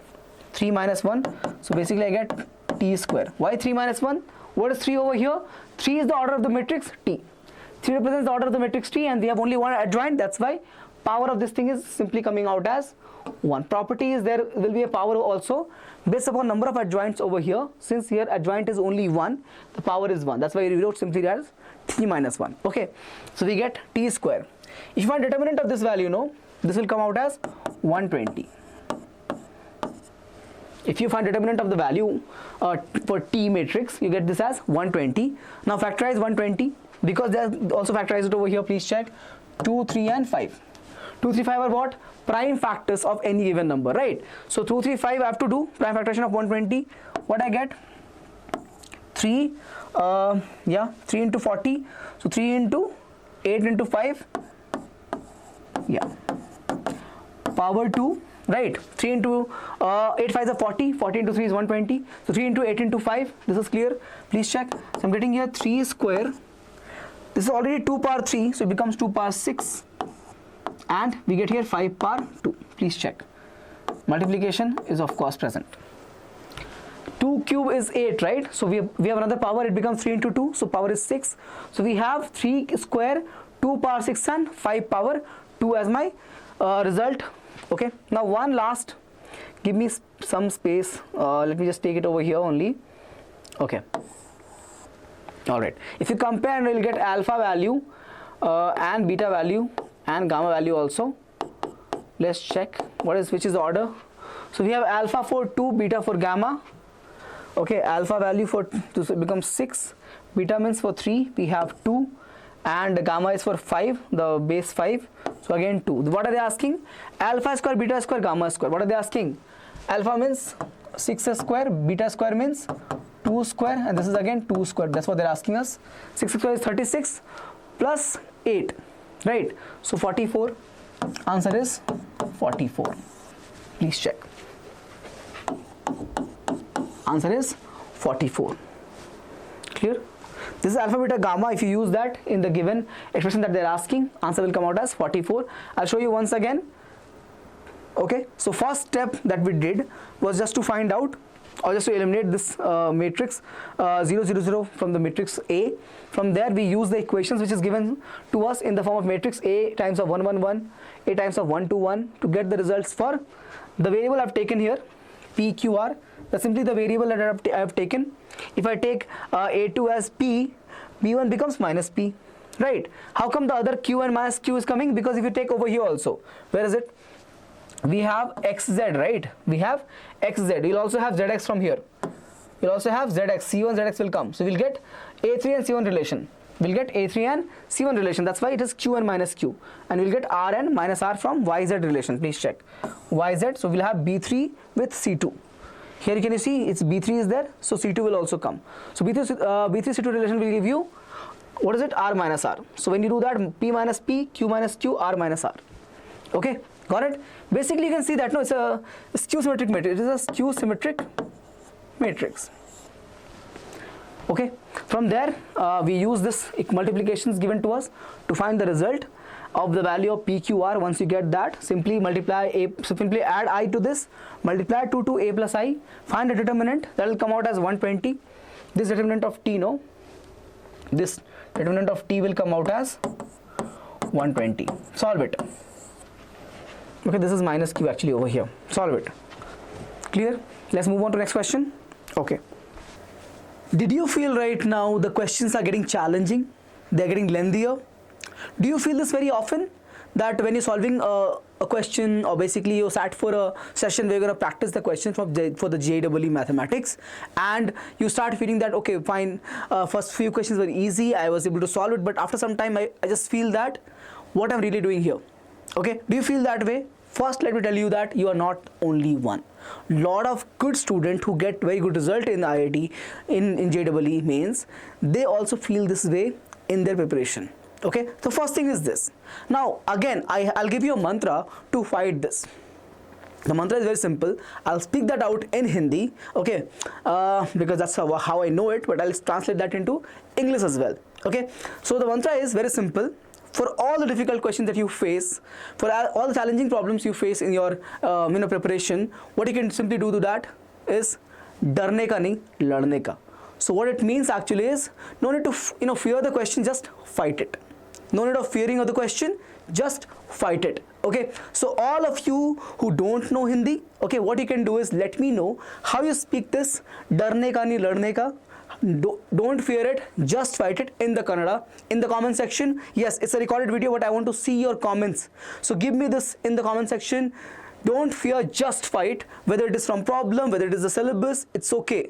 3 minus 1. So basically I get T square. Why 3 minus 1? What is 3 over here? 3 is the order of the matrix T. 3 represents the order of the matrix T, and we have only one adjoint. That's why power of this thing is simply coming out as 1. Property is there will be a power also based upon number of adjoints over here. Since here adjoint is only 1, the power is 1. That's why we wrote simply as 3 minus 1. Okay, so we get T square. If you find determinant of this value, this will come out as 120. If you find determinant of the value for T matrix, you get this as 120. Now factorize 120, because they are also factorized it over here. Please check 2, 3 and 5. 2, 3, 5 are what? Prime factors of any given number, right? So 2, 3, 5 I have to do prime factorization of 120. What I get? 3, 3 into 40. So 3 into 8 into 5. Yeah. Power 2, right? 3 into 8 5 is 40. 40 into 3 is 120. So 3 into 8 into 5. This is clear. Please check. So I'm getting here 3 square. This is already 2 power 3, so it becomes 2 power 6. And we get here 5 power 2. Please check. Multiplication is of course present. 2 cube is 8, right? So we have another power. It becomes 3 into 2. So power is 6. So we have 3 square, 2 power 6 and 5 power 2 as my result. Okay. Now one last. Give me some space. Let me just take it over here only. Okay. Alright. If you compare, we'll get alpha value and beta value and gamma value also. Let's check which is the order. So we have alpha for 2, beta for gamma. Okay, alpha value for 2 becomes 6, beta means for 3 we have 2, and gamma is for 5, the base 5. So again 2. What are they asking? Alpha square, beta square, gamma square. What are they asking? Alpha means 6 square, beta square means 2 square, and this is again 2 square. That's what they're asking us. 6 square is 36 plus 8, right? So 44. Answer is 44. Please check. Answer is 44. Clear? This is alpha, beta, gamma. If you use that in the given expression that they're asking, answer will come out as 44. I'll show you once again. Okay, so first step that we did was just to find out or just to eliminate this matrix 0 0 0 from the matrix A. From there we use the equations which is given to us in the form of matrix A times of 1 1 1, A times of 1 2 1 to get the results for the variable I've taken here, P Q R. That's simply the variable that I have taken. If I take A2 as P, B1 becomes minus P, right? How come the other Q and minus Q is coming? Because if you take over here also, where is it? We have XZ, right? We have XZ. You'll also have ZX from here. You'll also have ZX. C1, ZX will come. So we'll get A3 and C1 relation. We'll get A3 and C1 relation. That's why it is Q and minus Q. And we'll get R and minus R from YZ relation. Please check. YZ. So we'll have B3 with C2. Here can you see it's B3 is there. So C2 will also come. So B3 C2 relation will give you, what is it? R minus R. So when you do that, P minus P, Q minus Q, R minus R. Okay. Got it? Basically, you can see that no, it's a skew symmetric matrix. It is a skew symmetric matrix. Okay. From there, we use this multiplications given to us to find the result of the value of PQR. Once you get that, simply multiply a, simply add I to this, multiply 2 to a plus I, find a determinant that will come out as 120. This determinant of t, no, this determinant of t will come out as 120. Solve it. Okay, this is minus q actually over here. Solve it. Clear? Let's move on to next question. Okay. Did you feel right now the questions are getting challenging? They're getting lengthier? Do you feel this very often? That when you're solving a question, or basically you sat for a session where you're going to practice the questions for the JEE mathematics, and you start feeling that, okay, fine, first few questions were easy, I was able to solve it, but after some time I just feel that what I'm really doing here. Okay, do you feel that way? First, let me tell you that you are not only one. Lot of good students who get very good result in IIT, in JEE mains, they also feel this way in their preparation. Okay, so first thing is this. Now again, I'll give you a mantra to fight this. The mantra is very simple. I'll speak that out in Hindi, okay, because that's how I know it, but I'll translate that into English as well. Okay, so the mantra is very simple. For all the difficult questions that you face, for all the challenging problems you face in your preparation, what you can simply do to that is डरने का नहीं, लड़ने का. So what it means actually is no need to fear the question, just fight it. No need of fearing of the question, just fight it. Okay, so all of you who don't know Hindi, okay, what you can do is let me know how you speak this डरने का नहीं लड़ने का. Don't fear it, just fight it in the Kannada, in the comment section. Yes, it's a recorded video, but I want to see your comments. So give me this in the comment section. Don't fear, just fight. Whether it is from problem, whether it is the syllabus, it's okay.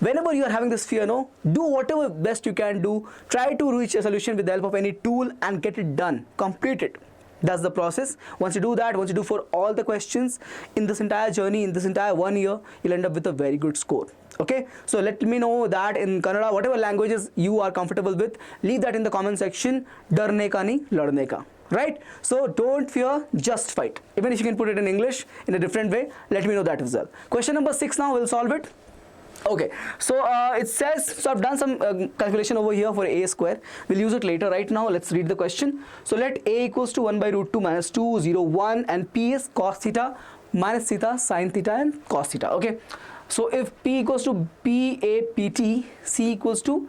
Whenever you are having this fear, no, do whatever best you can do. Try to reach a solution with the help of any tool and get it done. Complete it. That's the process. Once you do that, once you do for all the questions in this entire journey, in this entire 1 year, you'll end up with a very good score. Okay, so let me know that in Kannada, whatever languages you are comfortable with, leave that in the comment section. डरने का नहीं लड़ने का. Right? So don't fear, just fight. Even if you can put it in English in a different way, let me know that as well. Question number 6 now, we'll solve it. Okay, so it says, so I've done some calculation over here for a square. We'll use it later. Right now, let's read the question. So let a equals to 1 by root 2 minus 2, 0, 1, and p is cos theta minus theta sine theta and cos theta. Okay, so if p equals to p a pt, c equals to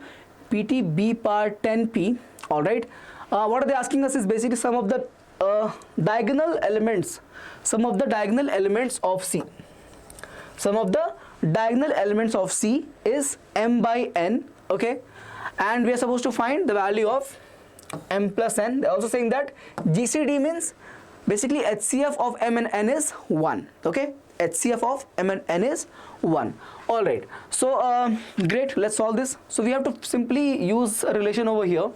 pt b power 10p. All right, what are they asking us is basically some of the diagonal elements, some of the diagonal elements of c. Some of the diagonal elements of C is m by n, okay, and we are supposed to find the value of m plus n. They're also saying that GCD means basically HCF of m and n is 1, okay, HCF of m and n is 1. All right, so great, let's solve this. So we have to simply use a relation over here.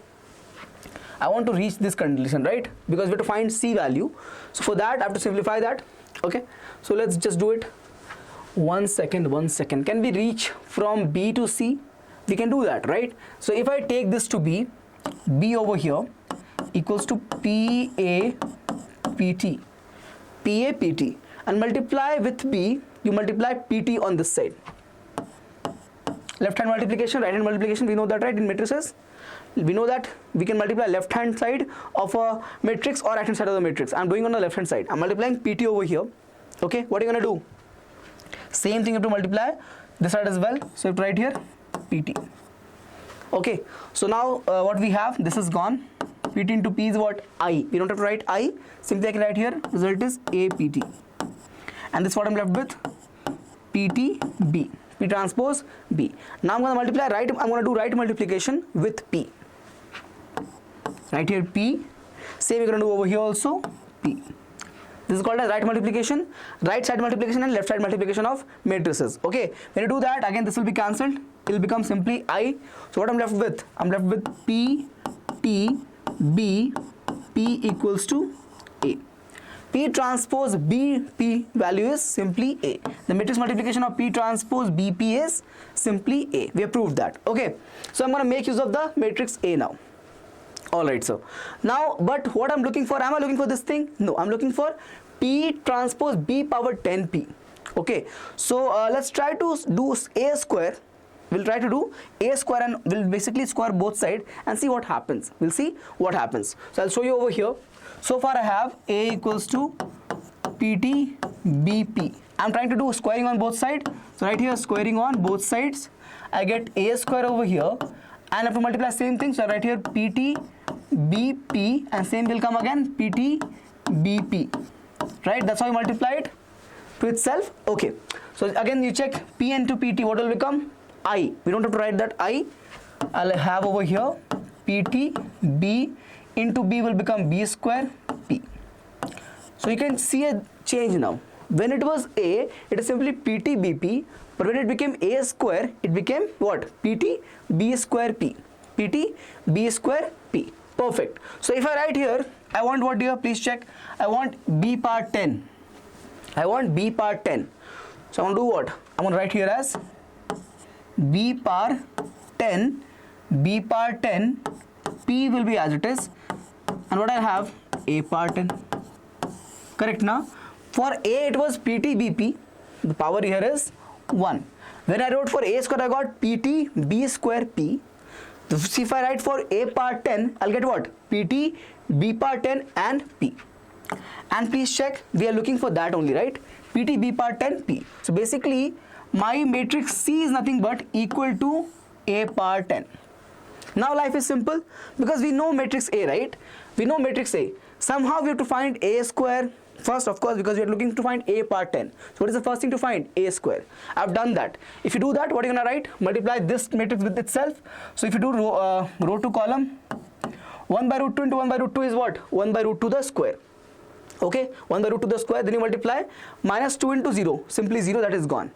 I want to reach this condition, right, because we have to find C value. So for that I have to simplify that. Okay, so let's just do it. 1 second. Can we reach from B to C? We can do that, right? So if I take this to B, B over here equals to PA PT, PA PT, and multiply with B, you multiply PT on this side. Left hand multiplication, right hand multiplication, we know that, right, in matrices. We know that we can multiply left hand side of a matrix or right hand side of the matrix. I'm doing on the left hand side. I'm multiplying PT over here. Okay, what are you going to do? Same thing, you have to multiply this side as well. So you have to write here PT. Okay, so now what we have, this is gone. PT into P is what? I. We don't have to write I. Simply I can write here, result is APT. And this is what I'm left with, PT B. P transpose B. Now I'm going to multiply right, I'm going to do right multiplication with P. Right here P. Same we're going to do over here also, P. This is called as right multiplication, right side multiplication and left side multiplication of matrices. Okay, when you do that, again this will be cancelled. It will become simply I. So what I'm left with? I'm left with P, T, B, P equals to A. P transpose B, P value is simply A. The matrix multiplication of P transpose BP is simply A. We have proved that. Okay, so I'm going to make use of the matrix A now. Alright, so now, but what I'm looking for, am I looking for this thing? No, I'm looking for P transpose B power 10P. Okay, so let's try to do A square. We'll try to do A square and we'll basically square both sides and see what happens. We'll see what happens. So I'll show you over here. So far I have A equals to PT BP. I'm trying to do squaring on both sides. So right here, squaring on both sides, I get A square over here, and I have to multiply same thing. So right here PT BP, and same will come again PT BP. Right? That's how you multiply it to itself. Okay. So again you check P into PT. What will become? I. We don't have to write that I. I'll have over here PT B into B will become B square P. So you can see a change now. When it was A, it is simply PT BP, but when it became A square, it became what? PT B square P. PT B square P. Perfect. So if I write here, I want what here? Please check. I want B power 10. I want B power 10. So I want to do what? I'm going to write here as B power 10, B power 10, P will be as it is, and what I have? A power 10. Correct now? For A it was PT BP, the power here is 1. When I wrote for A square, I got PT B square P. So if I write for A power 10, I'll get what? PT B power 10 and P. And please check, we are looking for that only, right? PT B power 10 P. So basically, my matrix C is nothing but equal to A power 10. Now life is simple because we know matrix A, right? We know matrix A. Somehow we have to find A square first, of course, because we are looking to find A power 10. So what is the first thing to find? A square. I've done that. If you do that, what are you going to write? Multiply this matrix with itself. So if you do row to column, 1 by root 2 into 1 by root 2 is what? 1 by root 2 the square. Okay, 1 by root 2 the square, then you multiply minus 2 into 0, simply 0, that is gone.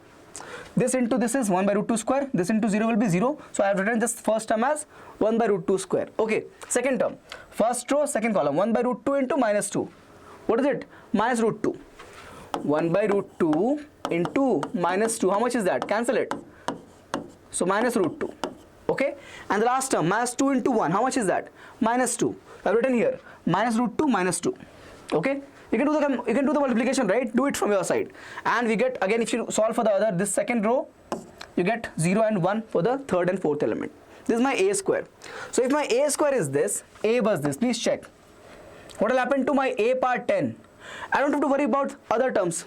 This into this is 1 by root 2 square, this into 0 will be 0. So I have written this first term as 1 by root 2 square. Okay, second term, first row, second column, 1 by root 2 into minus 2. What is it? Minus root 2. 1 by root 2 into minus 2, how much is that? Cancel it. So minus root 2. Okay, and the last term, minus 2 into 1, how much is that? Minus 2. I have written here, minus root 2 minus 2. Okay, you can do the multiplication, right? Do it from your side, and we get, again, if you solve for the other, this second row, you get 0 and 1 for the third and fourth element. This is my A square. So if my A square is this, A was this, please check. What will happen to my A power 10? I don't have to worry about other terms.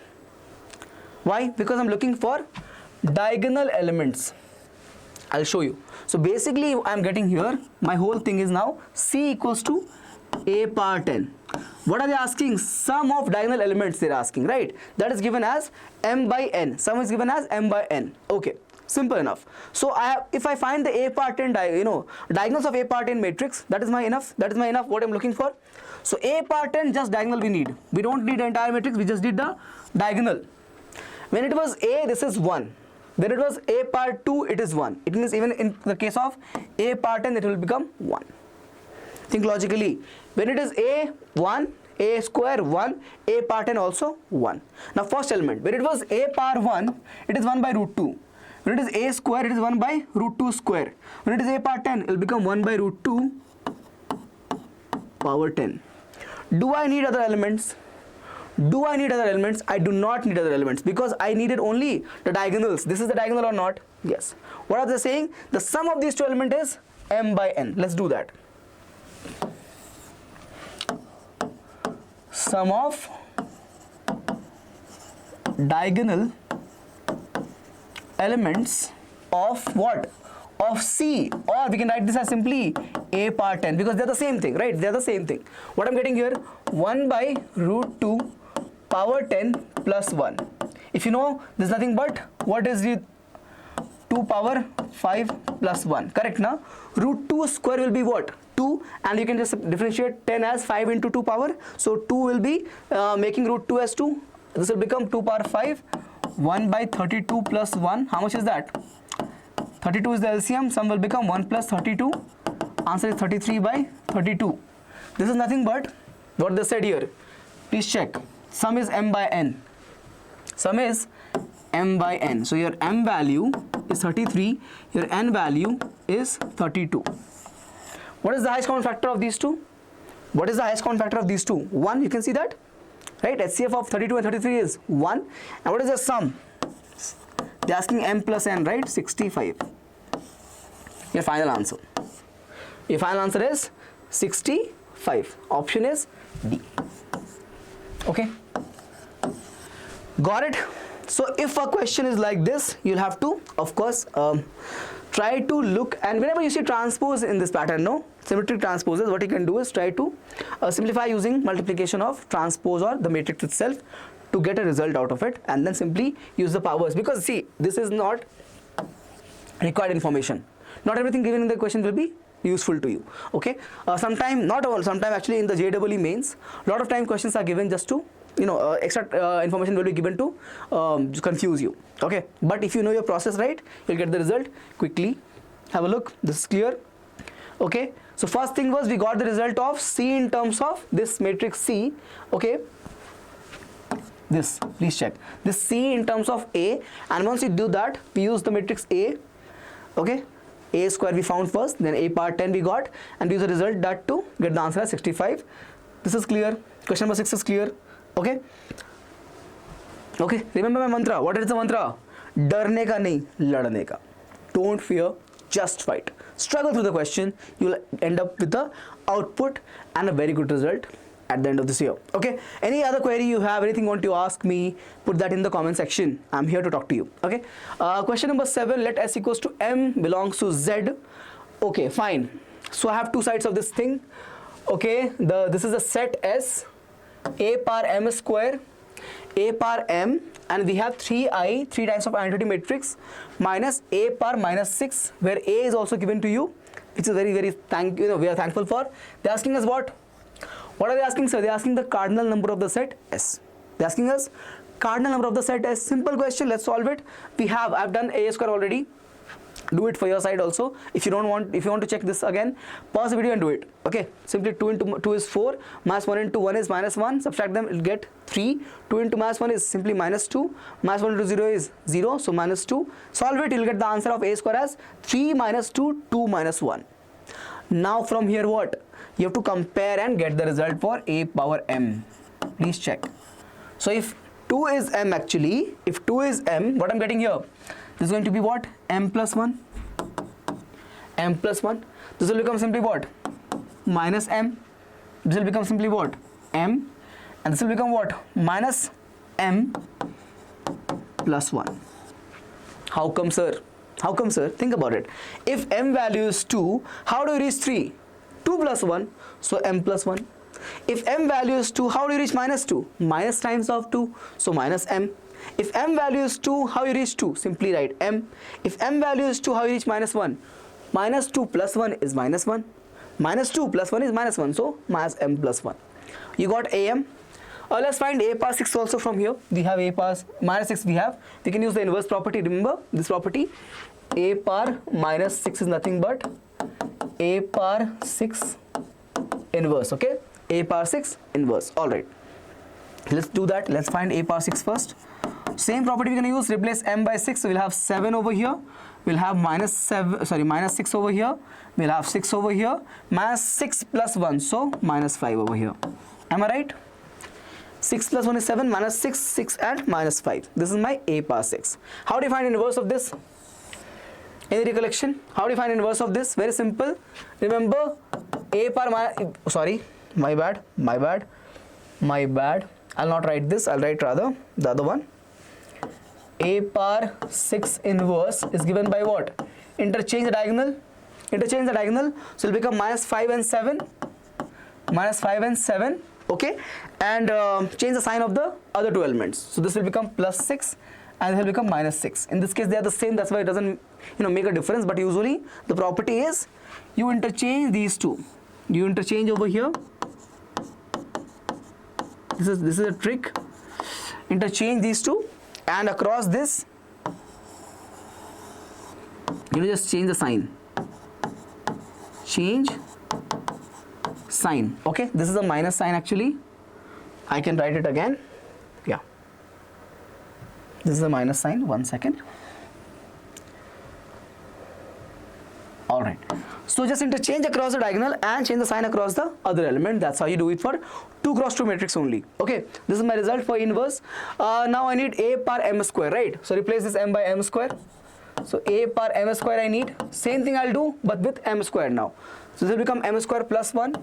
Why? Because I'm looking for diagonal elements. I'll show you. So basically I'm getting here, my whole thing is now C equals to A power 10. What are they asking? Sum of diagonal elements they're asking, right? That is given as m by n. Sum is given as m by n. Okay, simple enough. So if I find the A power 10 diagonals of A power 10 matrix, that is my enough. That is my enough what I'm looking for. So A power 10 just diagonal we need. We don't need the entire matrix, we just did the diagonal. When it was A, this is 1. When it was A power 2, it is 1. It means even in the case of A power 10, it will become 1. Think logically. When it is A, 1, A square 1, A power 10 also 1. Now first element, when it was A power 1, it is 1 by root 2. When it is A square, it is 1 by root 2 square. When it is A power 10, it will become 1 by root 2 power 10. Do I need other elements? Do I need other elements? I do not need other elements because I needed only the diagonals. This is the diagonal or not? Yes. What are they saying? The sum of these two elements is m by n. Let's do that. Sum of diagonal elements of what? Of C, or we can write this as simply A power 10 because they're the same thing, right? They're the same thing. What I'm getting here, 1 by root 2 power 10 plus 1. If you know, there's nothing but what is the 2 power 5 plus 1, correct now? Root 2 square will be what? 2, and you can just differentiate 10 as 5 into 2 power. So 2 will be making root 2 as 2. This will become 2 power 5, 1 by 32 plus 1. How much is that? 32 is the LCM. Sum will become 1 plus 32. Answer is 33 by 32. This is nothing but what they said here. Please check. Sum is m by n. Sum is m by n. So your m value is 33. Your n value is 32. What is the highest common factor of these two? What is the highest common factor of these two? 1, you can see that? right? HCF of 32 and 33 is 1. And what is the sum? They're asking m plus n, right? 65. Your final answer. Your final answer is 65. Option is D. Okay. Got it? So if a question is like this, you'll have to, of course, try to look, and whenever you see transpose in this pattern, no, symmetric transposes, what you can do is try to simplify using multiplication of transpose or the matrix itself to get a result out of it, and then simply use the powers, because see, this is not required information. Not everything given in the question will be useful to you. Okay, sometime, not all, sometime actually in the JEE mains, lot of time questions are given just to, you know, extra information will be given to confuse you. Okay, but if you know your process right, you'll get the result quickly. Have a look. This is clear. Okay, so first thing was we got the result of C in terms of this matrix C. Okay, this, please check this C in terms of A, and once you do that, we use the matrix A. Okay, A square we found first, then A power 10 we got, and use the result that to get the answer as 65. This is clear. Question number 6 is clear. Okay, okay, remember my mantra. What is the mantra? डरने का नहीं, लड़ने का. Don't fear, just fight. Struggle through the question, you will end up with the output and a very good result at the end of this year. Okay, any other query you have, anything you want to ask me, put that in the comment section. I'm here to talk to you. Okay, question number 7, let S equals to M belongs to Z. Okay, fine. So I have two sides of this thing. Okay, this is a set S, A power M square, A power M, and we have 3i, 3 times of identity matrix, minus A power minus 6, where A is also given to you, which is very we are thankful for. They're asking us what? What are they asking, sir? They're asking the cardinal number of the set S. They're asking us cardinal number of the set S. Simple question. Let's solve it. I've done A square already. Do it for your side also. If you want to check this again, pause the video and do it. Okay, simply 2 into 2 is 4, minus 1 into 1 is minus 1, subtract them, you'll get 3. 2 into minus 1 is simply minus 2, minus 1 into 0 is 0, so minus 2. Solve it, you'll get the answer of A square as 3 minus 2, 2 minus 1. Now from here what? You have to compare and get the result for A power M. Please check. So if 2 is M actually, if 2 is M, what I'm getting here? This is going to be what? M plus 1. M plus 1. This will become simply what? Minus M. This will become simply what? M. And this will become what? Minus M plus 1. How come, sir? How come, sir? Think about it. If M value is 2, how do you reach 3? 2 plus 1, so M plus 1. If M value is 2, how do you reach minus 2? Minus times of 2, so minus M. If M value is 2, how you reach 2? Simply write M. If M value is 2, how you reach minus 1? Minus 2 plus 1 is minus 1. Minus 2 plus 1 is minus 1, so minus M plus 1. You got AM. Let's find A power 6 also from here. We have A power minus 6 we can use the inverse property. Remember this property? A power minus 6 is nothing but A power 6 inverse. Okay, A power 6 inverse. Alright, let's do that. Let's find A power 6 first. Same property we're going to use, replace M by 6, so we'll have 7 over here, we'll have minus 6 over here, we'll have 6 over here, minus 6 plus 1, so minus 5 over here. Am I right? 6 plus 1 is 7, minus 6, 6 and minus 5. This is my A power 6. How do you find inverse of this? Any recollection? How do you find inverse of this? Very simple. Remember, A power my bad. I'll not write this, I'll write rather the other one. A power 6 inverse is given by what? Interchange the diagonal. So it'll become minus 5 and 7. Okay, and change the sign of the other two elements. So this will become plus 6 and this will become minus 6. In this case they are the same, that's why it doesn't make a difference, but usually the property is you interchange these two. You interchange over here. This is a trick. Interchange these two, and across this you just change the sign. Change sign. Okay, this is a minus sign actually. I can write it again. Yeah, this is a minus sign. 1 second. All right, So just interchange across the diagonal and change the sign across the other element. That's how you do it for 2 cross 2 matrix only. Okay, this is my result for inverse. Now I need a par m square, right? So replace this m by m square. So a par m square I need. Same thing I'll do, but with m square now. So this will become m square plus 1.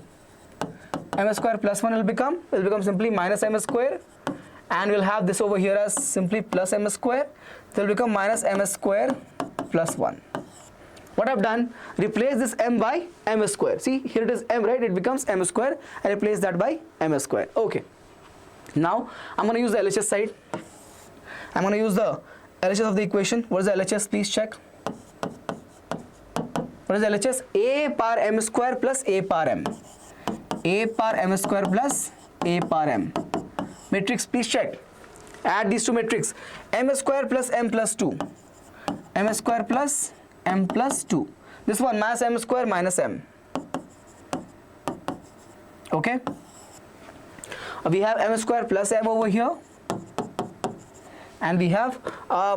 M square plus 1 will become simply minus m square. And we'll have this over here as simply plus m square. So it will become minus m square plus 1. What I've done, replace this m by m square. See, here it is m, right? It becomes m square. I replace that by m square. Okay. Now, I'm going to use the LHS side. I'm going to use the LHS of the equation. What is the LHS? Please check. What is the LHS? A par m square plus a par m. A par m square plus a par m. Matrix, please check. Add these two matrix. M square plus m plus 2. M square plus m plus 2. This one minus m square minus m. Okay. We have m square plus m over here. And we have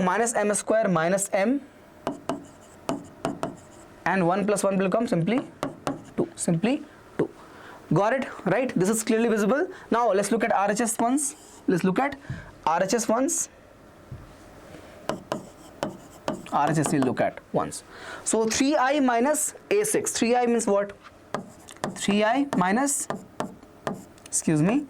minus m square minus m. And 1 plus 1 will come simply 2. Simply 2. Got it? Right? This is clearly visible. Now let's look at RHS ones. Let's look at RHS ones. RHS we'll look at once. So 3i minus a6. 3i means what? 3i minus, excuse me,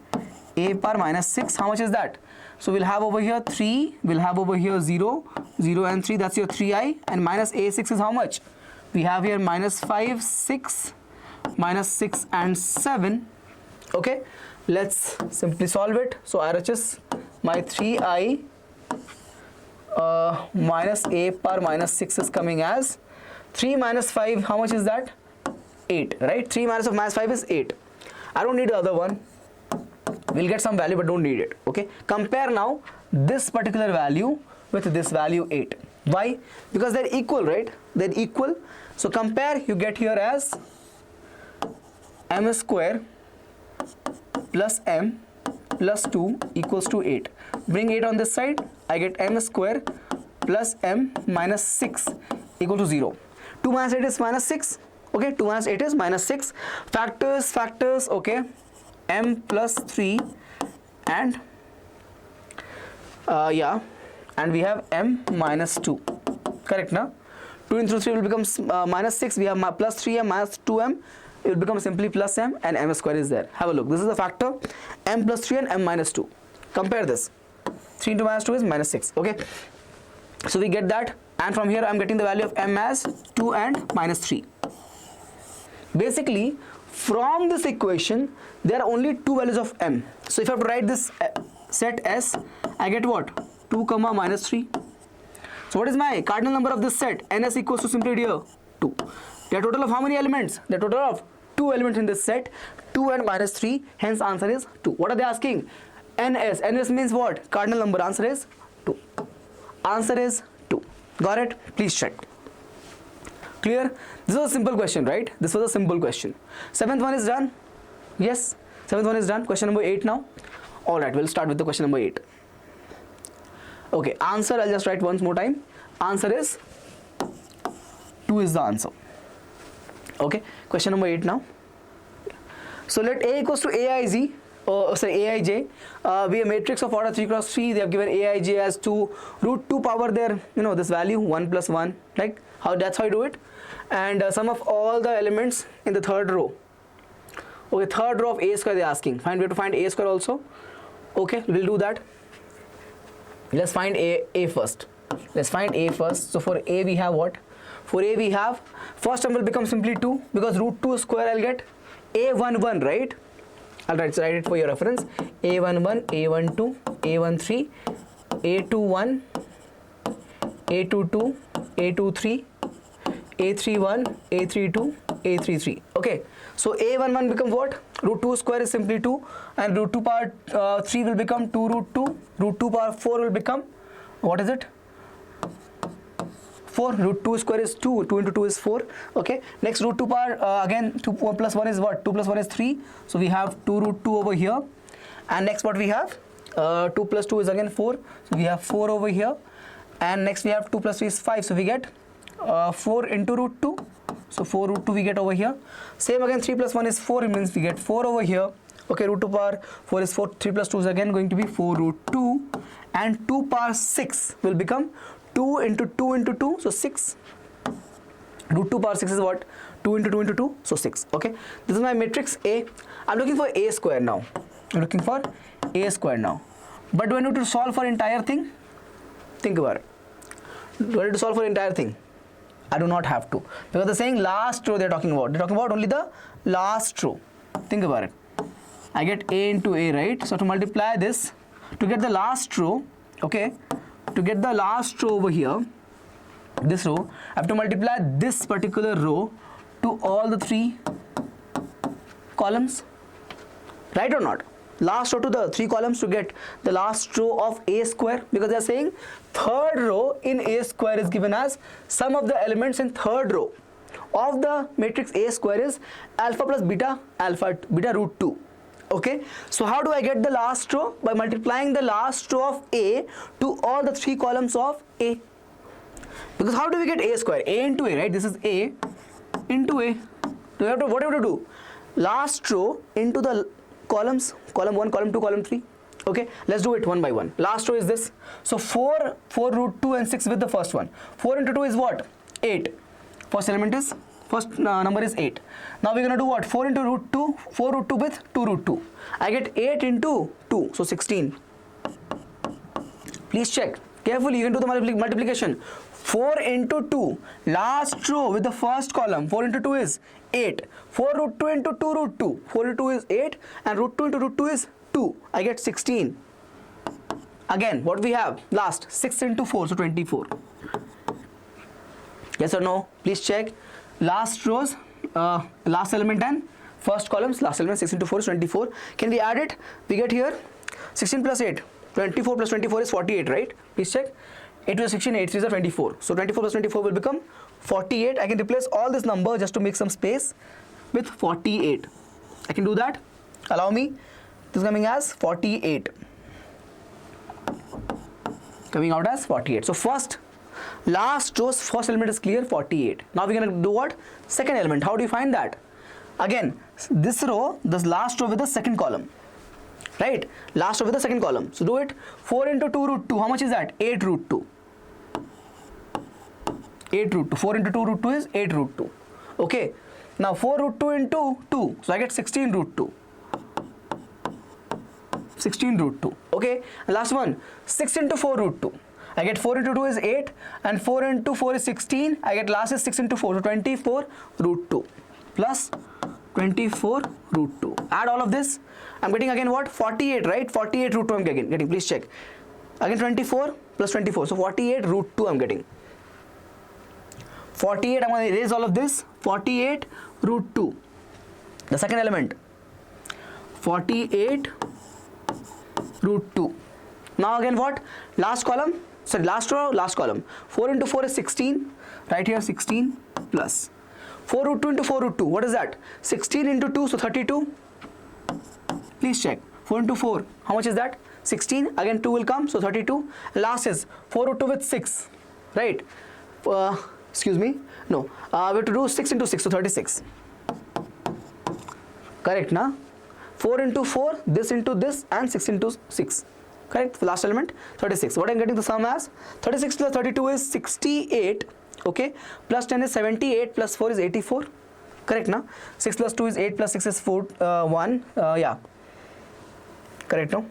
a par minus 6. How much is that? So we'll have over here 3, we'll have over here 0, 0 and 3. That's your 3i. And minus a6 is how much? We have here minus 5, 6, minus 6 and 7. Okay. Let's simply solve it. So RHS, my 3i minus a par minus 6 is coming as 3 minus 5. How much is that? 8, right? 3 minus of minus 5 is 8. I don't need the other one. We'll get some value but don't need it. Okay. Compare now this particular value with this value 8. Why? Because they're equal, right? They're equal. So compare, you get here as m square plus m plus 2 equals to 8. Bring 8 on this side. I get m square plus m minus 6 equal to 0. 2 minus 8 is minus 6. Okay, 2 minus 8 is minus 6. Factors, okay. M plus 3 and and we have m minus 2. Correct, na? 2 into 3 will become minus 6. We have plus 3m minus 2m. It will become simply plus m and m square is there. Have a look. This is the factor m plus 3 and m minus 2. Compare this. 3 into minus 2 is minus 6. Okay. So we get that. And from here I am getting the value of m as 2 and minus 3. Basically, from this equation, there are only two values of m. So if I have to write this set S, I get what? 2 comma minus 3. So what is my cardinal number of this set? Ns equals to simply here 2. There are total of how many elements? There are total of 2 elements in this set, 2 and minus 3, hence answer is 2. What are they asking? Ns. Ns means what? Cardinal number. Answer is 2. Answer is 2. Got it? Please check. Clear? This was a simple question, right? This was a simple question. 7th one is done? Yes. 7th one is done. Question number 8 now. Alright, we'll start with the question number 8. Okay, answer I'll just write once more time. Answer is 2 is the answer. Okay, question number 8 now. So let A equals to AIJ, be a matrix of order 3 cross 3. They have given AIJ as 2 root 2 power their, this value 1 plus 1, like how that's how you do it. And sum of all the elements in the third row. Okay, third row of A square they're asking. Fine, we have to find A square also. Okay, we'll do that. Let's find A first. Let's find A first. So for A we have what? For A we have, first term will become simply 2 because root 2 square I'll get A11, right? I'll write it for your reference. A11, A12, A13, A21, A22, A23, A31, A32, A33. Okay, so A11 becomes what? Root 2 square is simply 2 and root 2 power 3 will become 2 root 2. Root 2 power 4 will become, what is it? 4. Root 2 square is 2. 2 into 2 is 4. Okay. Next root 2 power again 2 plus 1 is what? 2 plus 1 is 3. So we have 2 root 2 over here. And next what we have? 2 plus 2 is again 4. So we have 4 over here. And next we have 2 plus 3 is 5. So we get 4 into root 2 So 4 root 2 we get over here. Same again, 3 plus 1 is 4, it means we get 4 over here. Okay, root 2 power 4 is 4, 3 plus 2 is again going to be 4 root 2, and 2 power 6 will become 2 into 2 into 2, so 6. Root 2 power 6 is what? 2 into 2 into 2, so 6. Okay, this is my matrix A. I'm looking for A square now. I'm looking for A square now. But do I need to solve for entire thing? Think about it. Do I need to solve for entire thing? I do not have to, because they're saying last row they're talking about. They're talking about only the last row. Think about it. I get A into A, right? So to multiply this, to get the last row, okay, to get the last row over here, this row, I have to multiply this particular row to all the 3 columns, right or not? Last row to the 3 columns to get the last row of A square, because they are saying third row in A square is given as sum of the elements in third row of the matrix A square is alpha plus beta, beta root 2. Okay, so how do I get the last row? By multiplying the last row of A to all the 3 columns of A. Because how do we get A square? A into A, right? This is A into A. Do you have to, what do you have to do? Last row into the columns, column 1, column 2, column 3. Okay, let's do it one by one. Last row is this. So 4 root 2 and 6 with the first one. 4 into 2 is what? 8. First element is, first number is 8. Now we're going to do what? 4 into root 2, 4 root 2 with 2 root 2. I get 8 into 2, so 16. Please check. Carefully, you can do the multiplication. 4 into 2, last row with the first column, 4 into 2 is 8. 4 root 2 into 2 root 2, 4 into 2 is 8, and root 2 into root 2 is 2. I get 16. Again, what we have? Last, 6 into 4, so 24. Yes or no? Please check. Last rows, last element and first columns, last element, 6 into 4 is 24. Can we add it? We get here 16 plus 8, 24 plus 24 is 48, right? Please check. 8 plus 16, 8 3 is 24. So 24 plus 24 will become 48. I can replace all this number just to make some space with 48. I can do that. Allow me. This is coming as 48. Coming out as 48. So first, last row's first element is clear, 48. Now we're going to do what? Second element. How do you find that? Again, this row, this last row with the second column. Right? Last row with the second column. So do it. 4 into 2 root 2. How much is that? 8 root 2. 8 root 2. 4 into 2 root 2 is 8 root 2. Okay. Now 4 root 2 into 2. So I get 16 root 2. 16 root 2. Okay. And last one. 6 into 4 root 2. I get 4 into 2 is 8. And 4 into 4 is 16. I get last is 6 into 4. So 24 root 2. Plus 24 root 2. Add all of this. I'm getting again what? 48, right? 48 root 2 I'm getting. Please check. Again 24 plus 24. So 48 root 2 I'm getting. 48, I'm going to erase all of this. 48 root 2. The second element. 48 root 2. Now again what? Last column. Sorry, last row, last column. 4 into 4 is 16. Right here 16 plus. 4 root 2 into 4 root 2. What is that? 16 into 2, so 32. Please check. 4 into 4. How much is that? 16. Again 2 will come, so 32. Last is 4 root 2 with 6. Right? Excuse me. No. We have to do 6 into 6, so 36. Correct, na? 4 into 4, this into this, and 6 into 6. Correct? The last element, 36. What I'm getting the sum as? 36 plus 32 is 68. Okay. Plus 10 is 78. Plus 4 is 84. Correct, na? 6 plus 2 is 8. Plus 6 is 4, 1. Yeah. Correct, no?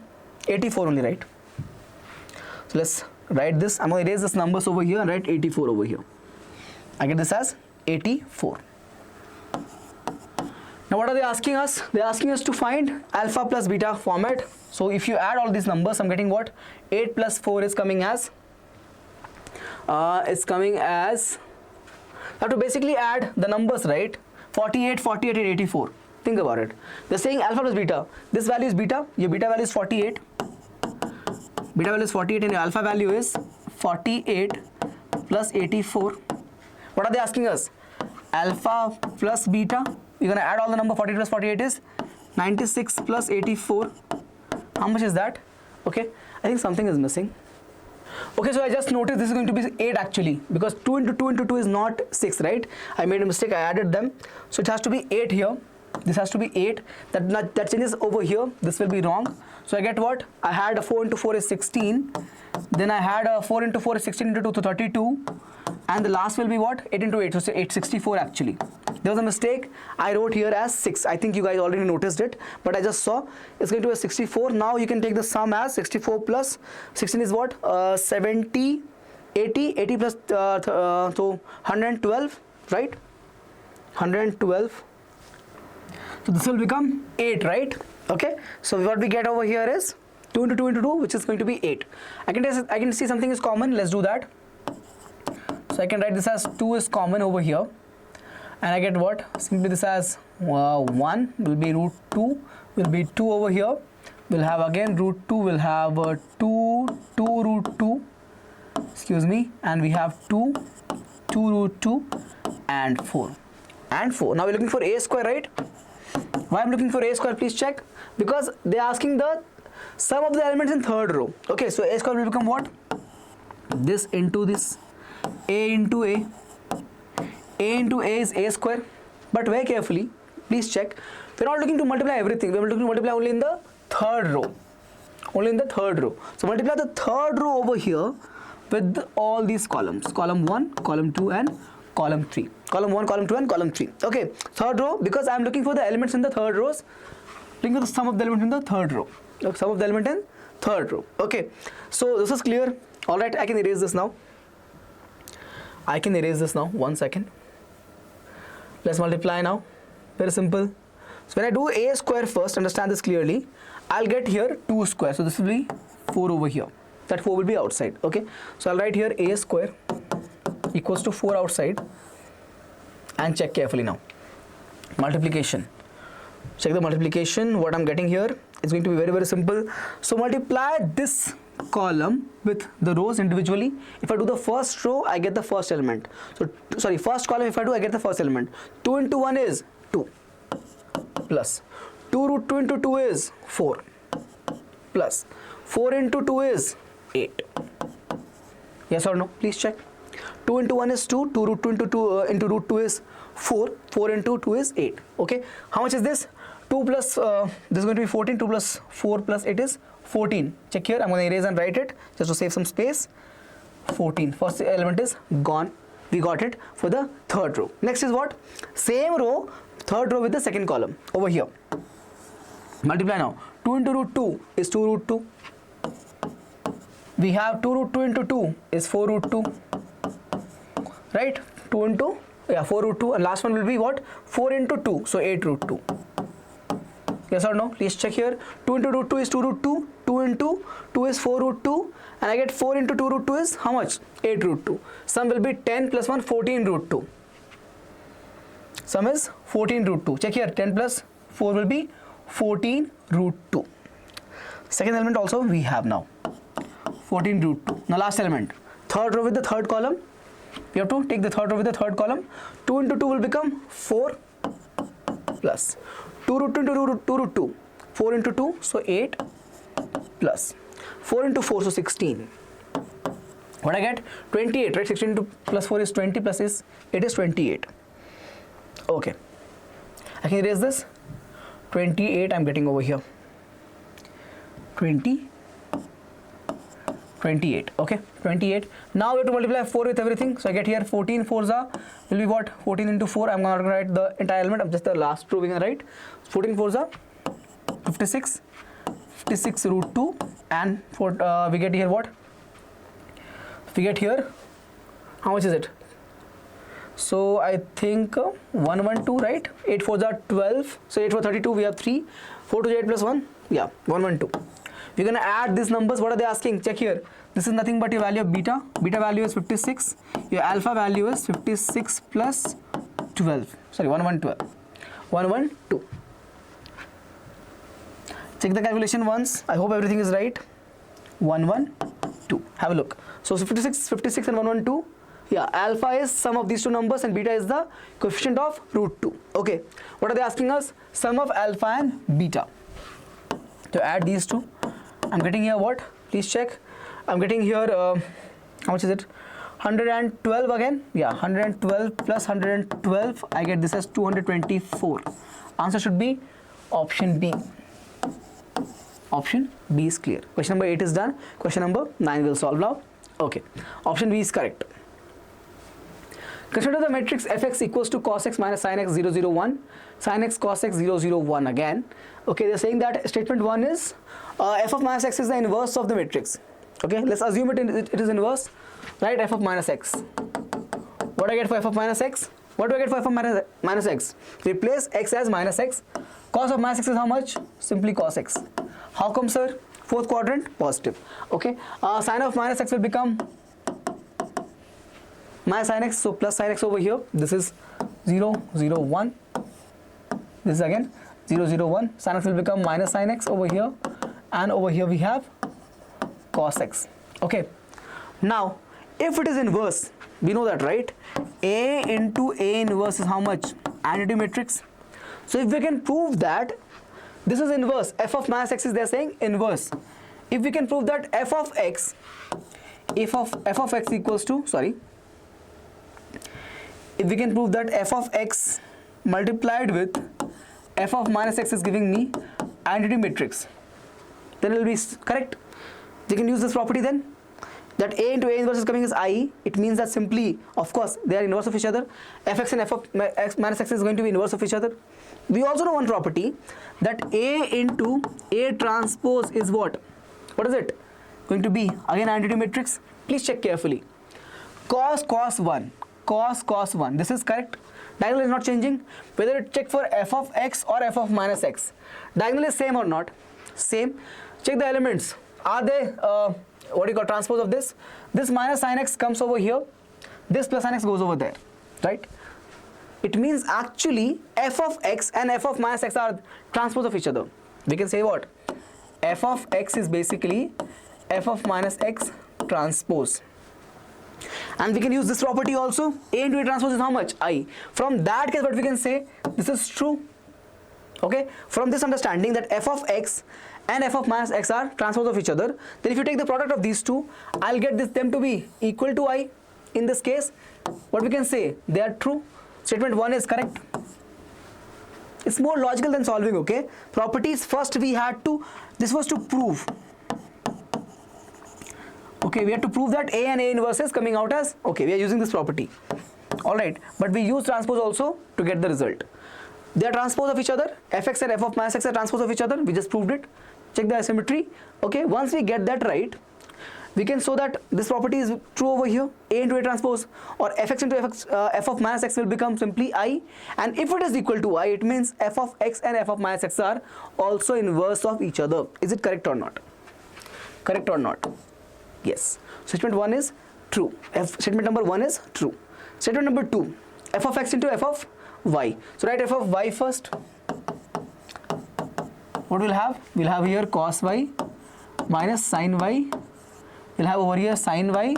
84 only, right? So let's write this. I'm going to erase this numbers over here and write 84 over here. I get this as 84. Now what are they asking us? They're asking us to find alpha plus beta format. So if you add all these numbers, I'm getting what? 8 plus 4 is coming as, I have to basically add the numbers, right? 48, 48 and 84. Think about it. They're saying alpha plus beta. This value is beta. Your beta value is 48. Beta value is 48 and your alpha value is 48 plus 84. What are they asking us? Alpha plus beta. You're going to add all the number. 48 plus 48 is 96 plus 84. How much is that? Okay. I think something is missing. Okay, so I just noticed this is going to be 8 actually, because 2 into 2 into 2 is not 6, right? I made a mistake, I added them. So it has to be 8 here. This has to be 8. That changes over here. This will be wrong. So I get what? I had a 4 into 4 is 16. Then I had a 4 into 4 is 16 into 2, so 32. And the last will be what? 8 into 8, so 864 actually. There was a mistake. I wrote here as 6. I think you guys already noticed it, but I just saw it's going to be 64. Now you can take the sum as 64 plus 16 is what? 70, 80 plus so 112, right? 112. So this will become 8, right? Okay. So what we get over here is 2 into 2 into 2, which is going to be 8. I can see something is common. Let's do that. So I can write this as 2 is common over here. And I get what? Simply this as 1 will be root 2, will be 2 over here. We'll have again root 2, we'll have 2 root 2, excuse me, and we have 2 root 2 and 4. And 4. Now we're looking for a square, right? Why I'm looking for a square, please check. Because they're asking the sum of the elements in third row. Okay, so a square will become what? This into this. A into A. A into A is A square. But very carefully, please check. We're not looking to multiply everything. We're looking to multiply only in the third row. Only in the third row. So multiply the third row over here with all these columns. Column 1, column 2 and column 3. Column 1, column 2 and column 3. Okay, third row, because I'm looking for the elements in the third rows. Looking for the sum of the element in the third row. Okay, sum of the element in third row. Okay, so this is clear. Alright, I can erase this now. I can erase this now. 1 second. Let's multiply now. Very simple. So when I do a square first, understand this clearly, I'll get here 2 square. So this will be 4 over here. That 4 will be outside. Okay. So I'll write here a square equals to 4 outside. And check carefully now. Multiplication. Check the multiplication. What I'm getting here is going to be very, very simple. So multiply this column with the rows individually. If I do the first row, I get the first element. So sorry, first column if I do, I get the first element. 2 into 1 is 2 plus 2 root 2 into 2 is 4 plus 4 into 2 is 8. Yes or no? Please check. 2 into 1 is 2, 2 root 2 into root 2 is 4, 4 into 2 is 8. Okay, how much is this? 2 plus, this is going to be 14, 2 plus 4 plus 8 is 14. Check here, I'm going to erase and write it just to save some space. 14, first element is gone. We got it for the third row. Next is what? Same row, third row with the second column over here. Multiply now. 2 into root 2 is 2 root 2. We have 2 root 2 into 2 is 4 root 2. Right? 2 into, 4 root 2. And last one will be what? 4 into 2. So 8 root 2. Yes or no? Please check here. 2 into root 2 is 2 root 2. 2 into 2 is 4 root 2. And I get 4 into 2 root 2 is how much? 8 root 2. Sum will be 10 plus 1, 14 root 2. Sum is 14 root 2. Check here. 10 plus 4 will be 14 root 2. Second element also we have now. 14 root 2. Now last element. Third row with the third column. You have to take the third row with the third column. 2 into 2 will become 4 plus 2 root 2 into 2 root 2. 4 into 2, so 8 plus 4 into 4, so 16. What I get? 28, right? 16 into plus 4 is 20 plus is 8 is 28. Okay. I can erase this. 28 I'm getting over here. 28. Okay, 28. Now we have to multiply 4 with everything. So I get here 14 4s will be what? 14 into 4. I'm going to write the entire element. I'm just the last row we can write. 14 4s 56. 56 root 2. And for we get here what? We get here, how much is it? So I think 112, right? 8 4s are 12. So 8 4 32. We have 3. 4 to 8 plus 1. Yeah, 112. We're going to add these numbers. What are they asking? Check here. This is nothing but your value of beta. Beta value is 56. Your alpha value is 56 plus 12. Sorry, 112. 112. Check the calculation once. I hope everything is right. 112. Have a look. So 56 and 112. Yeah, alpha is sum of these two numbers and beta is the coefficient of root 2. Okay. What are they asking us? Sum of alpha and beta. To add these two, I'm getting here what? Please check. I'm getting here, how much is it? 112 again. Yeah, 112 plus 112. I get this as 224. Answer should be option B. Option B is clear. Question number 8 is done. Question number 9 will solve now. Okay. Option B is correct. Consider the matrix fx equals to cos x minus sin x 0, 0, 1, sin x cos x 0, 0, 1 again. Okay, they're saying that statement 1 is f of minus x is the inverse of the matrix. Okay, let's assume it is inverse, right? F of minus x. What do I get for f of minus x? What do I get for f of minus x? Replace x as minus x. Cos of minus x is how much? Simply cos x. How come, sir? Fourth quadrant, positive. Okay, sin of minus x will become minus sin x, so plus sin x over here. This is 0, 0, 1. This is again 0, 0, 1. Sin x will become minus sin x over here, and over here we have cos x. Okay, now if it is inverse, we know that, right? A into A inverse is how much? Identity matrix. So if we can prove that this is inverse, f of minus x is, they are saying, inverse. If we can prove that f of x, if f of x equals to, if we can prove that f of x multiplied with f of minus x is giving me identity matrix, then it will be correct. We can use this property then, that A into A inverse is coming as I. It means that simply, of course, they are inverse of each other. Fx and f of x minus x is going to be inverse of each other. We also know one property, that A into A transpose is what? What is it? Going to be, again, identity matrix. Please check carefully. Cos 1. Cos 1. This is correct. Diagonal is not changing. Whether it check for f of x or f of minus x. Diagonal is same or not? Same. Check the elements. Are they, what do you call, transpose of this? This minus sin x comes over here. This plus sin x goes over there. Right? It means actually f of x and f of minus x are transpose of each other. We can say what? F of x is basically f of minus x transpose. And we can use this property also. A into A transpose is how much? I. From that case, what we can say, this is true. Okay, from this understanding that f of x and f of minus x are transpose of each other, then if you take the product of these two, I'll get them to be equal to I. In this case, what we can say, they are true. Statement 1 is correct. It's more logical than solving, okay? Properties first we had to, this was to prove. Okay, we had to prove that A and A inverse is coming out as, okay, we are using this property. Alright, but we use transpose also to get the result. They are transpose of each other. Fx and f of minus x are transpose of each other. We just proved it. Check the asymmetry. Okay, once we get that right, we can show that this property is true over here. A into A transpose, or fx into f of minus x will become simply I. And if it is equal to I, it means f of x and f of minus x are also inverse of each other. Is it correct or not? Correct or not? Yes. Statement 1 is true. Statement number 1 is true. Statement number 2, f of x into f of y. So write f of y first. What we'll have? We'll have here cos y minus sin y. We'll have over here sin y,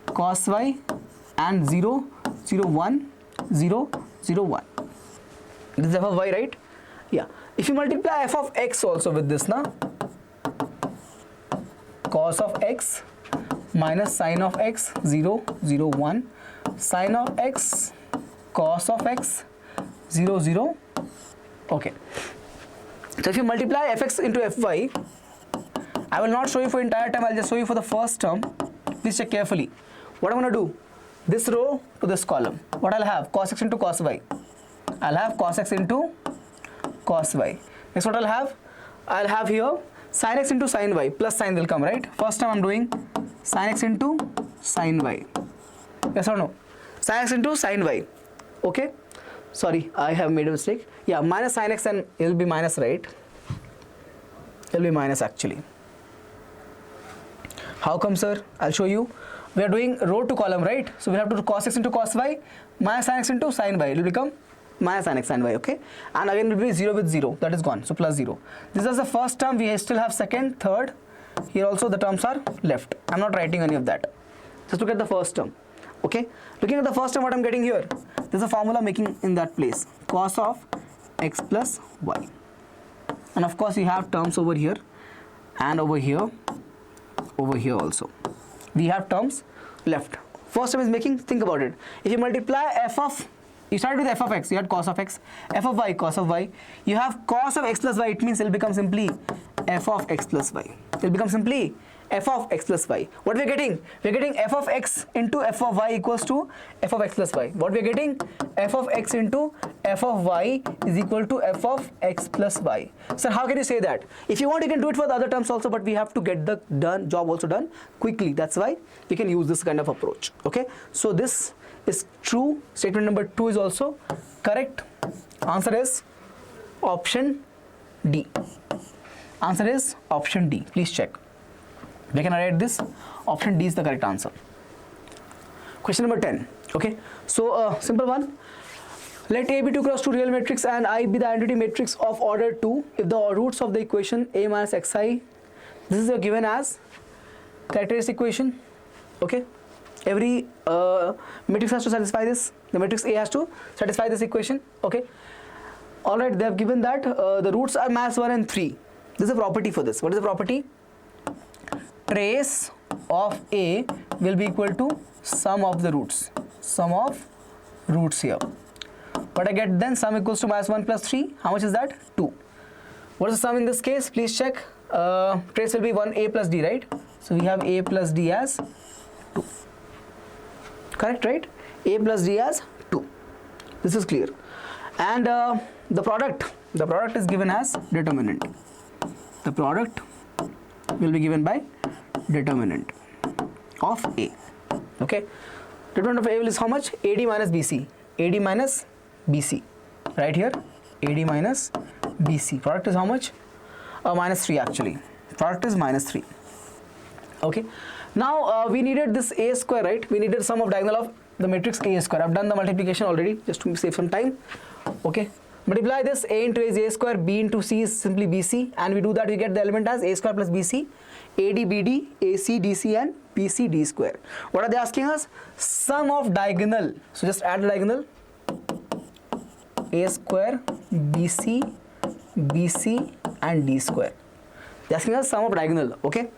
cos y, and 0, 0, 1, 0, 0, 1. This is f of y, right? Yeah. If you multiply f of x also with this, na, cos of x minus sin of x 0, 0, 1, sin of x, cos of x 0, 0. Okay. So if you multiply fx into fy, I will not show you for entire time, I'll just show you for the first term. Please check carefully. What I'm going to do, this row to this column, what I'll have? Cos x into cos y. I'll have cos x into cos y. Next what I'll have? I'll have here sin x into sin y, plus sin will come, right? First time I'm doing sin x into sin y. Yes or no? Sin x into sin y. Okay? Sorry, I have made a mistake. Yeah, minus sin x, and it will be minus, right? It will be minus actually. How come, sir? I'll show you. We are doing row to column, right? So we have to do cos x into cos y minus sin x into sin y. It will become minus sin x sin y, okay? And again it will be 0 with 0. That is gone. So plus 0. This is the first term. We still have second, third. Here also the terms are left. I'm not writing any of that. Just look at the first term. Okay? Looking at the first term, what I'm getting here? There's a formula making in that place. Cos of x plus y. And of course you have terms over here and over here. over here also. We have terms left. First term is making, think about it. If you multiply you started with f of x, you had cos of x, f of y, cos of y. You have cos of x plus y, it means it will become simply f of x plus y. It will become simply f of x plus y. What we are getting? We are getting f of x into f of y equals to f of x plus y. What we are getting? F of x into f of y is equal to f of x plus y. So how can you say that? If you want, you can do it for the other terms also, but we have to get the job also done quickly. That's why we can use this kind of approach. Okay. So this is true. Statement number 2 is also correct. Answer is option D. Answer is option D. Please check. We can write this. Option D is the correct answer. Question number 10. Okay. So simple one. Let A be 2 cross 2 real matrix and I be the identity matrix of order 2 if the roots of the equation A minus xi. This is given as characteristic equation. Okay. Every matrix has to satisfy this. The matrix A has to satisfy this equation. Okay. Alright, they have given that the roots are mass 1 and 3. This is a property for this. What is the property? Trace of A will be equal to sum of the roots. Sum of roots here. What I get then? Sum equals to minus 1 plus 3. How much is that? 2. What is the sum in this case? Please check. Trace will be 1A plus D, right? So we have A plus D as 2. Correct, right? A plus D as 2. This is clear. And the product is given as determinant. The product will be given by determinant of A. Okay. Determinant of A is how much? AD minus BC. AD minus BC. Right here. AD minus BC. Product is how much? Minus 3 actually. Product is minus 3. Okay. Now we needed this A square, right? We needed sum of diagonal of the matrix A square. I've done the multiplication already just to save some time. Okay. Multiply this. A into A is A square, B into C is simply BC, and we do that, we get the element as A square plus BC, AD BD, AC DC and BC D square. What are they asking us? Sum of diagonal. So just add the diagonal. A square, BC, BC and D square. They're asking us sum of diagonal. Okay.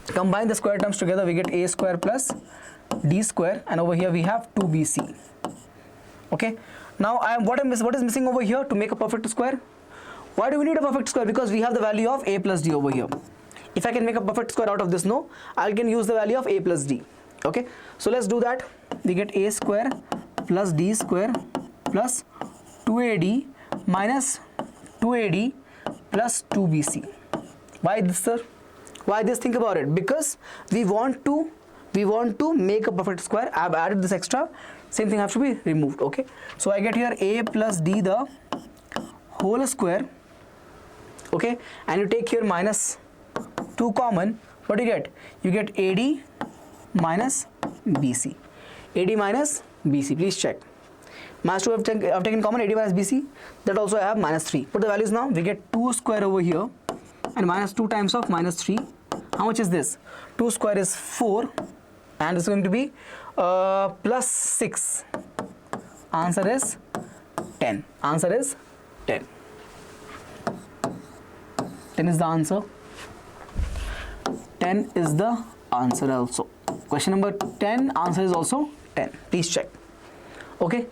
Combine the square terms together, we get A square plus D square, and over here we have 2BC. Okay. Now what is missing over here to make a perfect square? Why do we need a perfect square? Because we have the value of A plus D over here. If I can make a perfect square out of this, no, I can use the value of A plus D. Okay. So let's do that. We get A square plus D square plus 2AD minus 2AD plus 2BC. Why this, sir? Why this? Think about it. Because we want to make a perfect square. I have added this extra. Same thing has to be removed. Okay. So I get here A plus D the whole square. Okay. And you take here minus 2 common. What do you get? You get AD minus BC. AD minus BC. Please check. Minus 2 I've taken common. AD minus BC. That also I have minus 3. Put the values now. We get 2 square over here. And minus 2 times of minus 3. How much is this? 2 square is 4. And it's going to be plus 6. Answer is 10. Answer is 10. 10 is the answer. 10 is the answer also. Question number 10, answer is also 10. Please check. Okay.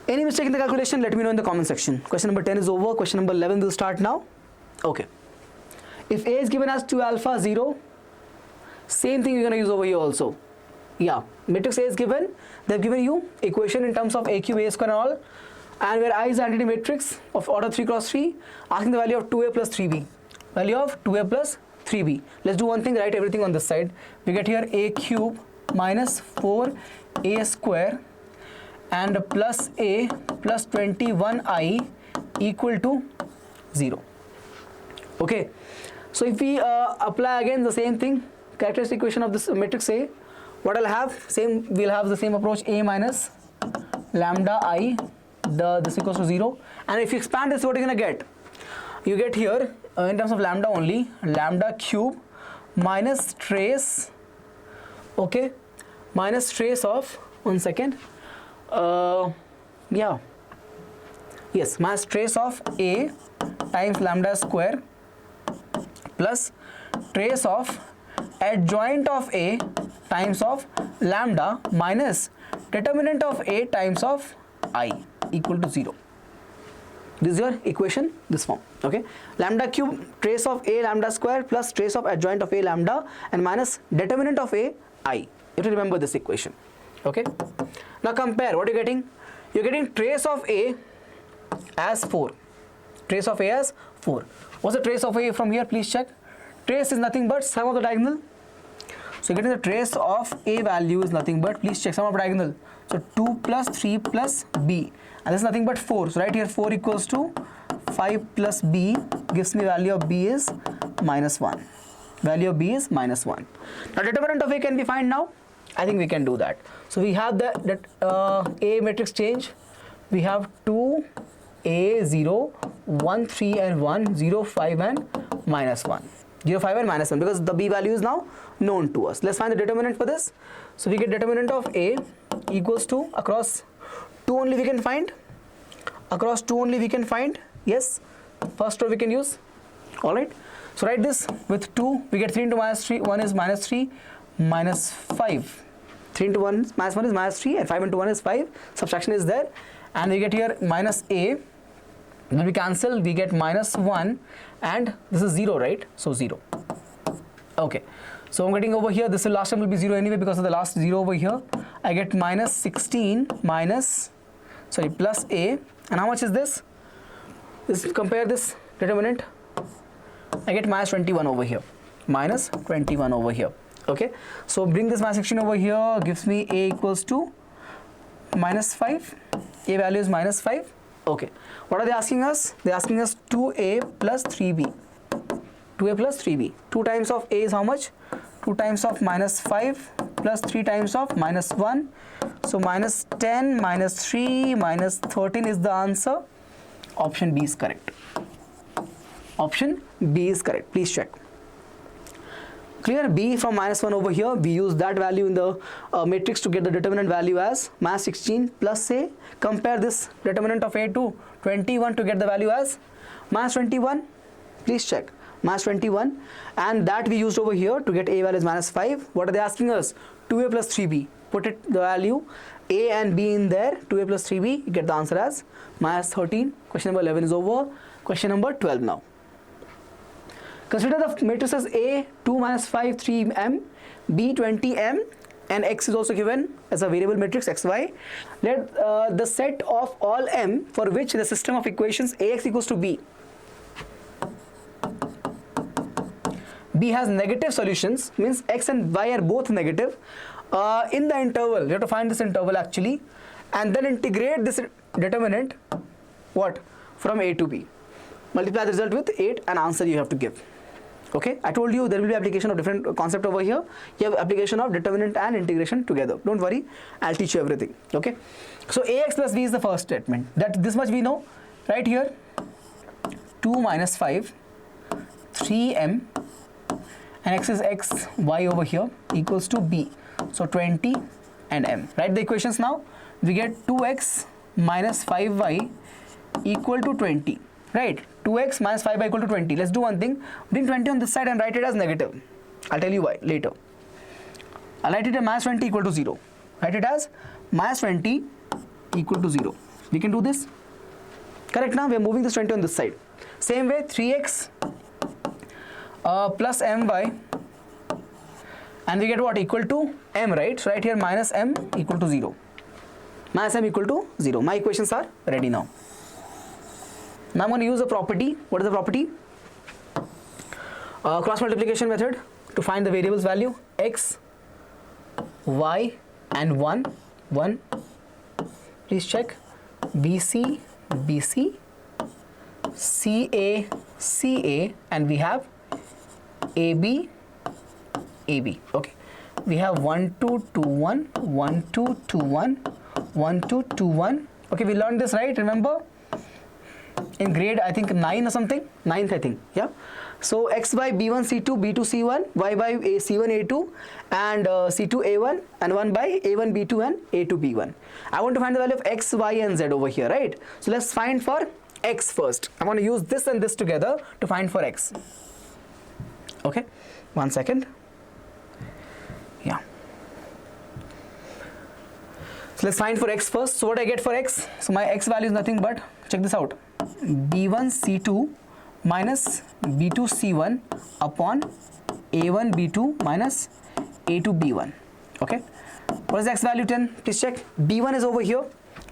Any mistake in the calculation, let me know in the comment section. Question number 10 is over. Question number 11 will start now. Okay. If A is given as 2 alpha 0, same thing you're going to use over here also. Yeah, matrix A is given, they've given you equation in terms of A cube, A square and all, and where I is the identity matrix of order 3 cross 3, asking the value of 2A plus 3B. Value of 2A plus 3B. Let's do one thing, write everything on this side. We get here A cube minus 4A square and plus A plus 21I equal to 0. Okay. So if we apply again the same thing, characteristic equation of this matrix A, what I'll have, we'll have the same approach, A minus lambda I, this equals to 0. And if you expand this, what you're going to get? You get here, in terms of lambda only, lambda cube minus trace, okay, minus trace of, 1 second, minus trace of A times lambda square plus trace of adjoint of A times of lambda minus determinant of A times of I equal to 0. This is your equation, this form. Okay, lambda cube trace of A lambda square plus trace of adjoint of A lambda and minus determinant of A I. You have to remember this equation. Okay, now compare. What are you getting? You're getting trace of A as 4. Trace of A as 4. What's the trace of A from here? Please check. Trace is nothing but sum of the diagonal. So you're getting the trace of A value is nothing but, please check, sum of diagonal. So 2 plus 3 plus B, and this is nothing but 4. So right here 4 equals to 5 plus B gives me value of B is minus 1. Value of B is minus 1. Now determinant of A can be found now. I think we can do that. So we have that A matrix change. We have 2, A, 0, 1, 3 and 1, 0, 5 and minus 1. 0, 5 and minus 1 because the B value is now known to us. Let's find the determinant for this. So we get determinant of A equals to, across 2 only we can find. Across 2 only we can find. Yes, first row we can use. Alright. So write this with 2. We get 3 into minus 3. 1 is minus 3 minus 5. 3 into 1 minus 1 is minus 3 and 5 into 1 is 5. Subtraction is there. And we get here minus A. When we cancel, we get minus 1 and this is 0, right? So 0. Okay. So I'm getting over here, this last term will be 0 anyway because of the last 0 over here. I get minus 16 minus, sorry, plus A. And how much is this? Compare this determinant. I get minus 21 over here. Minus 21 over here. Okay. So bring this minus 16 over here, gives me A equals to minus 5. A value is minus 5. Okay. What are they asking us? They are asking us 2A plus 3B. 2A plus 3B. 2 times of A is how much? 2 times of minus 5 plus 3 times of minus 1. So minus 10 minus 3 minus 13 is the answer. Option B is correct. Option B is correct. Please check. Clear? B from minus 1 over here. We use that value in the matrix to get the determinant value as minus 16 plus A. Compare this determinant of A to 21 to get the value as minus 21. Please check. Minus 21. And that we used over here to get A value is minus 5. What are they asking us? 2A plus 3B. Put it the value A and B in there. 2A plus 3B. You get the answer as minus 13. Question number 11 is over. Question number 12 now. Consider the matrices A 2 minus 5 3m, B 20m, and X is also given as a variable matrix xy. Let the set of all m for which the system of equations Ax equals to B. B has negative solutions, means X and Y are both negative. In the interval, you have to find this interval actually, and then integrate this determinant, what? From A to B. Multiply the result with 8 and answer you have to give. Okay, I told you there will be application of different concept over here. You have application of determinant and integration together. Don't worry, I'll teach you everything. Okay, so Ax plus B is the first statement. That this much we know. Right here, 2 minus 5, 3m, and X is X, Y over here equals to B. So 20 and m. Write the equations now. We get 2x minus 5y equal to 20. Right, 2x minus 5y equal to 20. Let's do one thing. Bring 20 on this side and write it as negative. I'll tell you why later. I'll write it as minus 20 equal to 0. Write it as minus 20 equal to 0. We can do this. Correct now? We are moving this 20 on this side. Same way, 3x plus my. And we get what? Equal to m, right? So right here minus m equal to 0. Minus m equal to 0. My equations are ready now. Now I'm going to use a property. What is the property? Cross multiplication method to find the variables value x, y and 1. Please check. BC, BC, CA, CA, and we have AB, AB. Okay. We have 1, 2, 2, 1, 1, 2, 2, 1, 1, 2, 2, 1. Okay, we learned this, right? Remember? In grade, I think 9 or something, 9th I think, yeah. So x by b1 c2, b2 c1, y by c1 a2, and c2 a1, and 1 by a1 b2 and a2 b1. I want to find the value of x, y and z over here, right? So let's find for x first. I want to use this and this together to find for x. Okay, 1 second. So let's find for x first. So what I get for x? So my x value is nothing but, check this out, b1 c2 minus b2 c1 upon a1 b2 minus a2 b1. Okay, what is the x value 10? Please check. b1 is over here,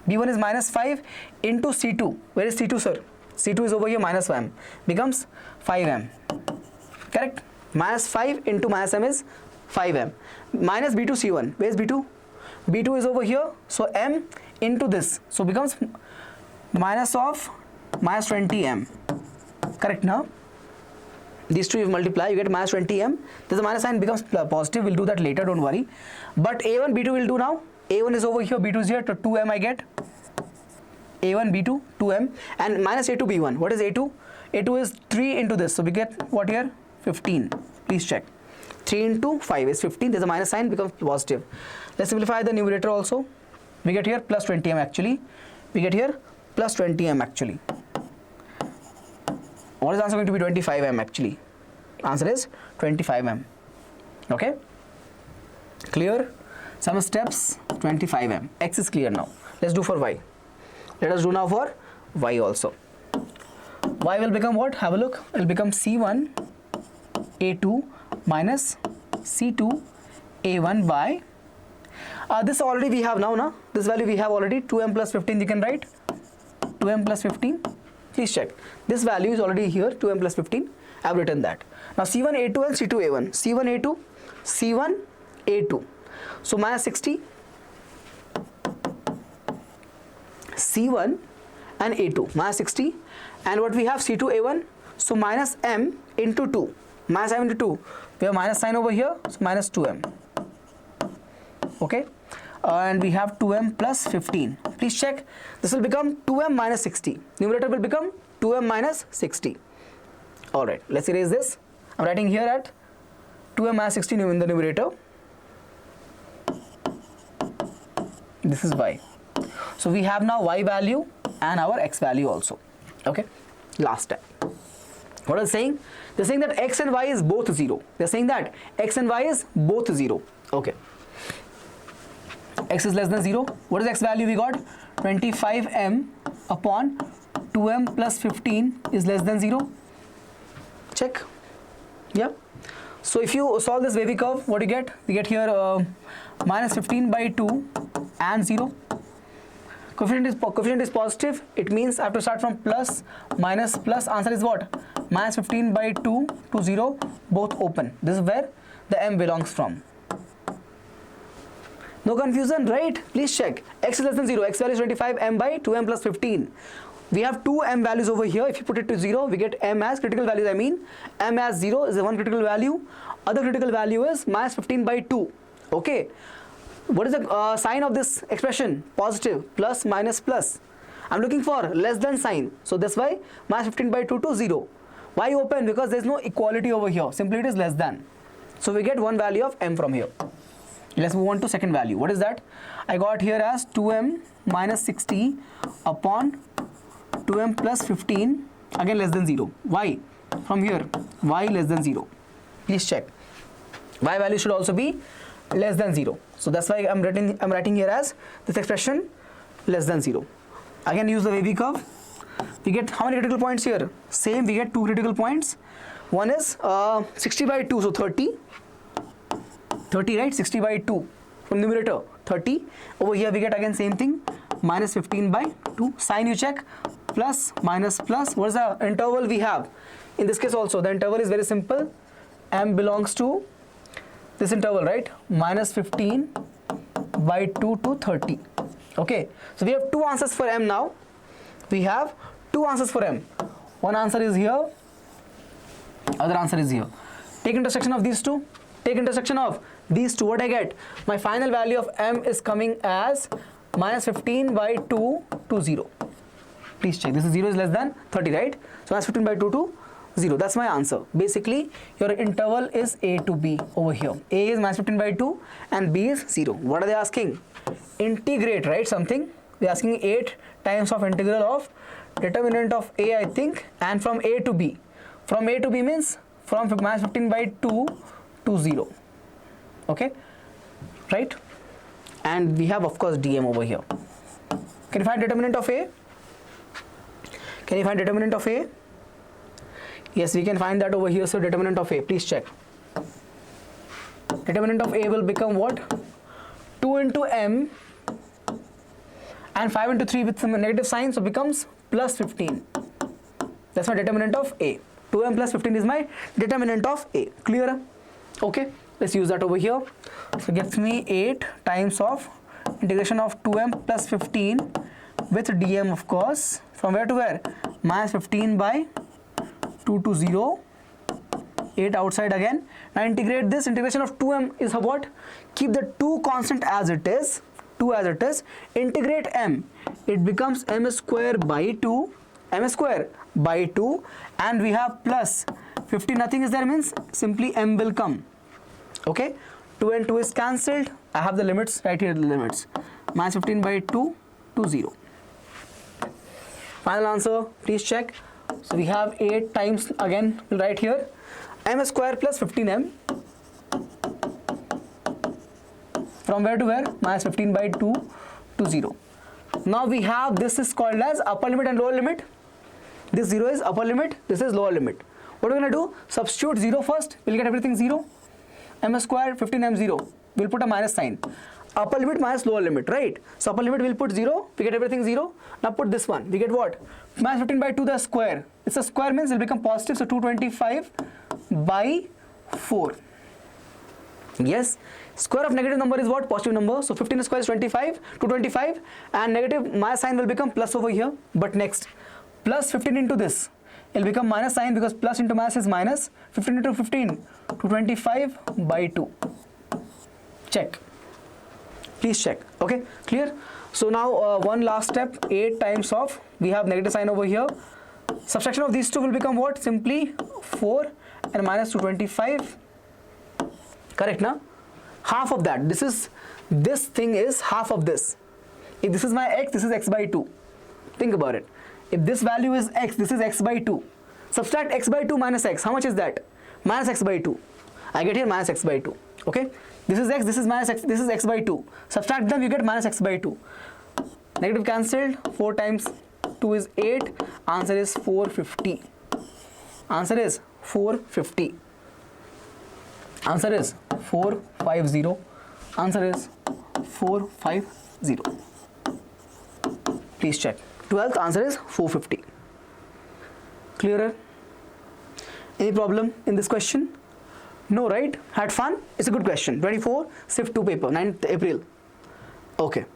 b1 is minus 5 into c2. Where is c2, sir? c2 is over here, minus m, becomes 5m. Correct? Minus 5 into minus m is 5m. Minus b2 c1. Where is b2? b2 is over here, so m into this, so becomes minus of minus 20m. Correct now? These two you multiply, you get minus 20m. There's a minus sign, becomes positive. We'll do that later, don't worry. But a1 b2 will do now. a1 is over here, b2 is here, so 2m I get. a1 b2 2m, and minus a2 b1. What is a2? a2 is 3 into this, so we get what here? 15. Please check. 3 into 5 is 15. There's a minus sign, becomes positive. Let's simplify the numerator also. We get here plus 20m actually. We get here plus 20m actually. What is the answer going to be? 25m actually. Answer is 25m. Okay? Clear? Some steps, 25m. X is clear now. Let's do for y. Let us do now for y also. Y will become what? Have a look. It will become c1 a2 minus c2 a1 by this already we have now, na? This value we have already, 2m plus 15 you can write, 2m plus 15. Please check. This value is already here, 2m plus 15. I have written that. Now c1 a2 and c2 a1. c1 a2, c1 a2. So minus 60. c1 and a2 minus 60, and what we have c2 a1, so minus m into 2, minus m into 2, we have minus sign over here, so minus 2m. Okay, and we have 2m plus 15. Please check. This will become 2m minus 60. Numerator will become 2m minus 60. Alright, let's erase this. I'm writing here at 2m minus 60 in the numerator. This is y. So we have now y value and our x value also. Okay, last step. What are they saying? They're saying that x and y is both 0. They're saying that x and y is both 0. Okay. X is less than 0. What is x value we got? 25m upon 2m plus 15 is less than 0. Check. Yeah. So if you solve this wavy curve, what do you get? We get here minus 15 by 2 and 0. Coefficient is positive. It means I have to start from plus, minus, plus. Answer is what? Minus 15 by 2 to 0, both open. This is where the m belongs from. No confusion, right? Please check. X is less than 0. X value is 25, m by 2m plus 15. We have two m values over here. If you put it to 0, we get m as critical values. I mean, m as 0 is the one critical value. Other critical value is minus 15 by 2. Okay. What is the sign of this expression? Positive, plus, minus, plus. I'm looking for less than sign. So that's why minus 15 by 2 to 0. Why open? Because there's no equality over here. Simply it is less than. So we get one value of m from here. Let's move on to second value. What is that? I got here as 2m minus 60 upon 2m plus 15, again less than 0. Why? From here, y less than 0. Please check. Y value should also be less than 0. So that's why I'm writing here as this expression less than 0. Again use the wavy curve. We get how many critical points here? Same, we get two critical points. One is 60 by 2, so 30. 30, right? 60 by 2 from numerator, 30. Over here we get again same thing, minus 15 by 2. Sign you check, plus, minus, plus. What is the interval we have? In this case also, the interval is very simple. M belongs to this interval, right? Minus 15 by 2 to 30. Okay, so we have two answers for m now. We have two answers for m. One answer is here, other answer is here. Take intersection of these two. Take intersection of these two. What I get? My final value of m is coming as minus 15 by 2 to 0. Please check. This is 0 is less than 30, right? So minus 15 by 2 to 0. That's my answer. Basically, your interval is A to B over here. A is minus 15 by 2 and B is 0. What are they asking? Integrate, right? Something. They're asking 8 times of integral of determinant of A, I think, and from A to B. From A to B means from minus 15 by 2 to 0. Okay? Right? and we have of course dm over here. Can you find determinant of a? Can you find determinant of a? Yes, we can find that over here. So determinant of a, please check. Determinant of a will become what? 2 into m and 5 into 3 with some negative sign, so becomes plus 15. That's my determinant of a. 2m plus 15 is my determinant of a. Clear? Okay, let's use that over here. So gives me 8 times of integration of 2m plus 15 with dm of course. From where to where? Minus 15 by 2 to 0. 8 outside again. Now integrate this. Integration of 2m is what? Keep the 2 constant as it is. 2 as it is. Integrate m. It becomes m square by 2. M square by 2. And we have plus 50. Nothing is there means simply m will come. Okay. 2 and 2 is cancelled. I have the limits right here. The limits. Minus 15 by 2 to 0. Final answer. Please check. So we have 8 times again. We'll write here. M square plus 15m. From where to where? Minus 15 by 2 to 0. Now we have, this is called as upper limit and lower limit. This 0 is upper limit, this is lower limit. What are we going to do? Substitute 0 first, we'll get everything 0. M square 15m 0. We'll put a minus sign. Upper limit minus lower limit, right? So upper limit we'll put 0, we get everything 0. Now put this one, we get what? Minus 15 by 2 the square. It's a square means it'll become positive, so 225 by 4. Yes, square of negative number is what? Positive number. So 15 square is 25, 225, and negative minus sign will become plus over here. But next, plus 15 into this, it will become minus sign because plus into minus is minus. 15 into 15, 225 by 2. Check. Please check. Okay, clear? So now one last step, 8 times of, we have negative sign over here. Subtraction of these two will become what? Simply 4 and minus 225. Correct, na? Half of that. This thing is half of this. If this is my x, this is x by 2. Think about it. If this value is x, this is x by 2. Subtract x by 2 minus x. How much is that? Minus x by 2. I get here minus x by 2. Okay? This is x, this is minus x, this is x by 2. Subtract them, you get minus x by 2. Negative cancelled. 4 times 2 is 8. Answer is 450. Answer is 450. Answer is 450. Answer is 450. Please check. 12th answer is 450. Clearer? Any problem in this question? No, right? Had fun? It's a good question. 24, SIF 2 paper, 9th April. Okay.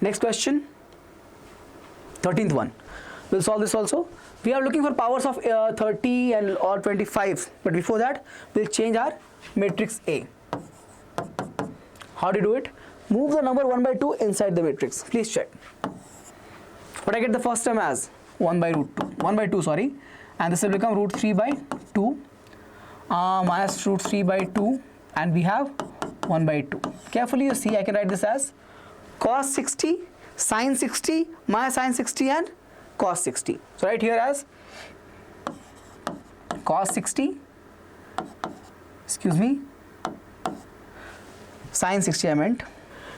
Next question. 13th one. We'll solve this also. We are looking for powers of 30 and or 25. But before that, we'll change our matrix A. How do you do it? Move the number 1 by 2 inside the matrix. Please check. What I get the first term as? 1 by root 2. 1 by 2, sorry. And this will become root 3 by 2. Minus root 3 by 2. And we have 1 by 2. Carefully you see, I can write this as cos 60, sin 60, minus sin 60 and cos 60. So right here as cos 60, excuse me, sin 60 I meant.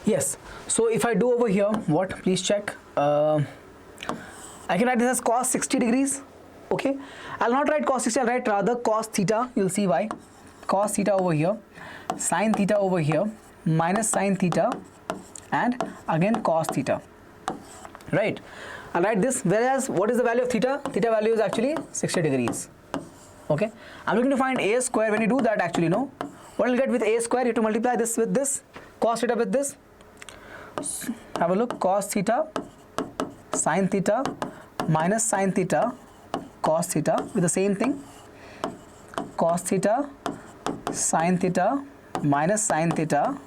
Yes, so if I do over here, what? Please check. I can write this as cos 60 degrees. Okay, I'll not write cos 60, I'll write rather cos theta. You'll see why. Cos theta over here, sin theta over here, minus sin theta, and again cos theta. Right, I'll write this. Whereas what is the value of theta? Theta value is actually 60 degrees. Okay, I'm looking to find a square. When you do that, actually, no, what you'll get with a square, you have to multiply this with this, cos theta with this. Have a look. Cos theta, sin theta, minus sin theta, cos theta with the same thing. Cos theta, sin theta, minus sin theta,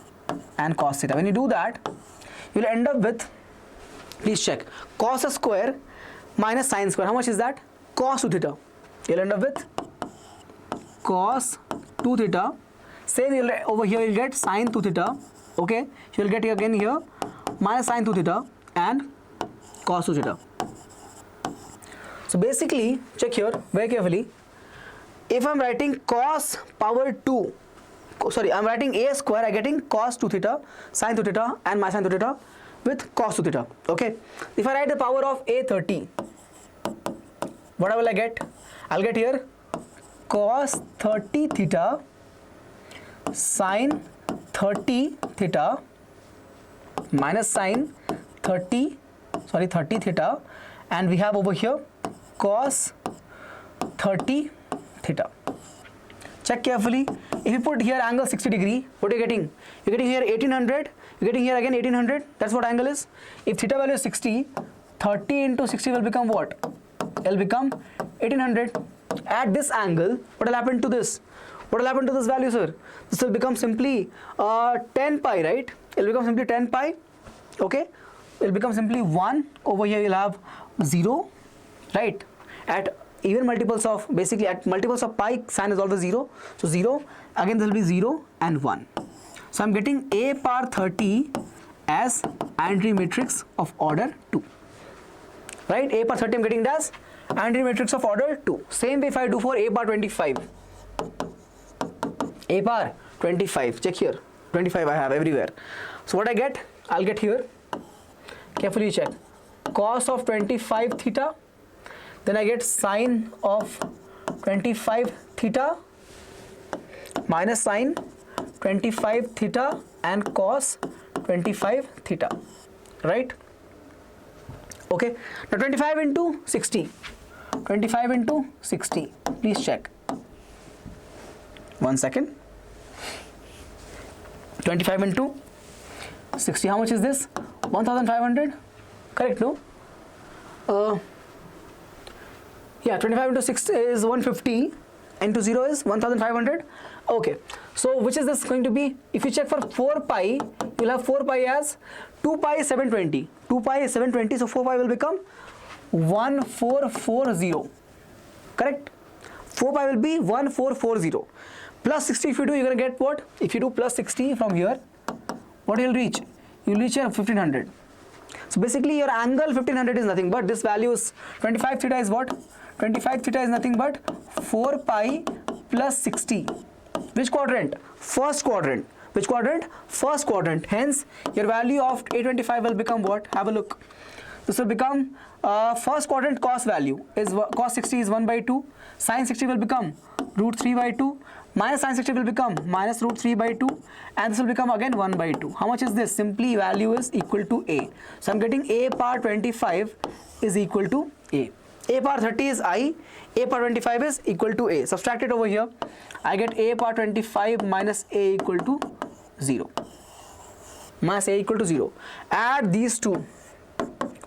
and cos theta. When you do that, you'll end up with, please check, cos square minus sin square. How much is that? Cos 2 theta. You'll end up with cos 2 theta. Same over here you'll get sin 2 theta. Okay, you'll get again here minus sin 2 theta and cos 2 theta. So basically, check here very carefully. If I'm writing cos power 2 sorry, I'm writing a square, I'm getting cos 2 theta, sin 2 theta and minus sin 2 theta with cos 2 theta. Okay, if I write the power of a30, what will I get? I'll get here cos 30 theta sin 30 theta minus sin 30 theta, and we have over here cos 30 theta. Check carefully. If you put here angle 60 degree, what are you getting? You're getting here 1800, you're getting here again 1800. That's what angle is. If theta value is 60, 30 into 60 will become what? It will become 1800. At this angle, what will happen to this? What will happen to this value, sir? This will become simply 10 pi, right? It will become simply 10 pi. Okay? It will become simply 1. Over here you'll have 0, right? At even multiples of, basically at multiples of pi, sin is always 0. So 0, again there will be 0 and 1. So I'm getting a power 30 as entry matrix of order 2. Right? A power 30 I'm getting it as entry matrix of order 2. Same way if I do for a power 25. A power 25, check here. 25 I have everywhere. So what I get? I'll get here. Carefully check. Cos of 25 theta. Then I get sine of 25 theta minus sine 25 theta and cos 25 theta, right? Okay, now 25 into 60, 25 into 60, please check. 1 second. 25 into 60, how much is this? 1500, correct, no? Yeah, 25 into 6 is 150, into 0 is 1500. Okay, so which is this going to be? If you check for 4 pi, you'll have 4 pi as 2 pi is 720. 2 pi is 720, so 4 pi will become 1440. Correct? 4 pi will be 1440. Plus 60 if you do, you're going to get what? If you do plus 60 from here, what you'll reach? You'll reach here 1500. So basically your angle 1500 is nothing but this value is 25 theta is what? 25 theta is nothing but 4 pi plus 60. Which quadrant? First quadrant. Which quadrant? First quadrant. Hence your value of 825 will become what? Have a look. This will become first quadrant cos value is cos 60 is 1 by 2. Sin 60 will become root 3 by 2. Minus sin 60 will become minus root 3 by 2, and this will become again 1 by 2. How much is this? Simply value is equal to a. So I'm getting a power 25 is equal to a. A power 30 is I, a power 25 is equal to a. Subtract it over here. I get a power 25 minus a equal to 0. Minus a equal to 0. Add these two.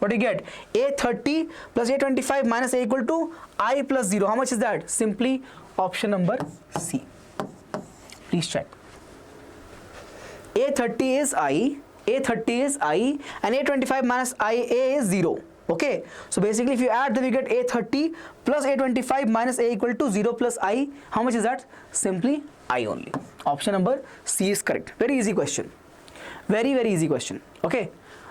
What do you get? A30 plus A25 minus a equal to I plus 0. How much is that? Simply option number C. Please check. A30 is I, A30 is I, and A25 minus IA is 0. Okay, so basically if you add, then we get A30 plus A25 minus A equal to 0 plus I. How much is that? Simply I only. Option number C is correct. Very easy question. Very, very easy question. Okay,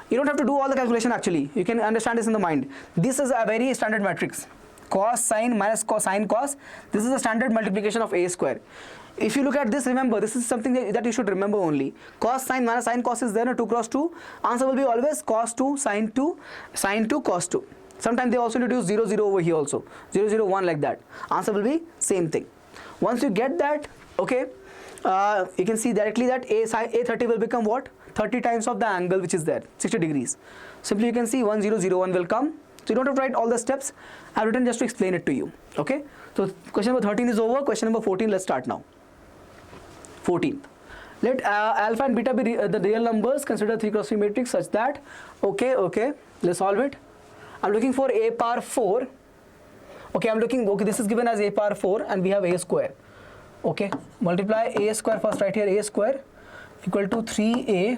you don't have to do all the calculation actually. You can understand this in the mind. This is a very standard matrix. Cos, sin minus cos, sin, cos. This is a standard multiplication of A square. If you look at this, remember, this is something that you should remember only. Cos, sin minus sin, cos is there, no? 2 cross 2. Answer will be always cos 2, sin 2, sin 2, cos 2. Sometimes they also introduce 0, 0 over here also. 0, 0, 1 like that. Answer will be same thing. Once you get that, okay, you can see directly that A30 will become what? 30 times of the angle which is there, 60 degrees. Simply you can see 1, 0, 0, 1 will come. So you don't have to write all the steps. I've written just to explain it to you. Okay. So question number 13 is over. Question number 14, let's start now. 14. Let alpha and beta be the real numbers. Consider 3 cross 3 matrix such that. Okay, let's solve it. I'm looking for a power 4. Okay, okay, this is given as a power 4 and we have a square. Okay, multiply a square first, right here, a square equal to 3a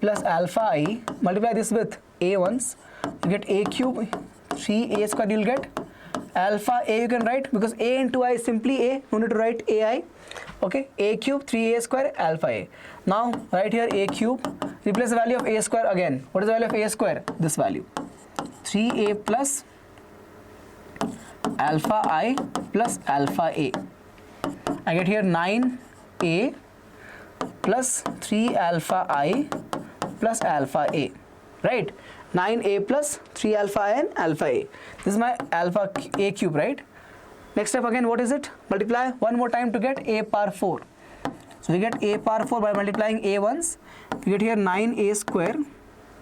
plus alpha I. Multiply this with a once. You get a cube, 3a square you'll get. Alpha a you can write because a into I is simply a, no need to write ai. Okay, a cube 3a square alpha a. Now right here a cube, replace the value of a square again. What is the value of a square? This value 3a plus alpha I plus alpha a. I get here 9 A plus 3 alpha I plus alpha A, right? 9A plus 3 alpha I and alpha A. This is my alpha A cube, right? Next step again, what is it? Multiply one more time to get A power 4. So we get A power 4 by multiplying A once. We get here 9A square,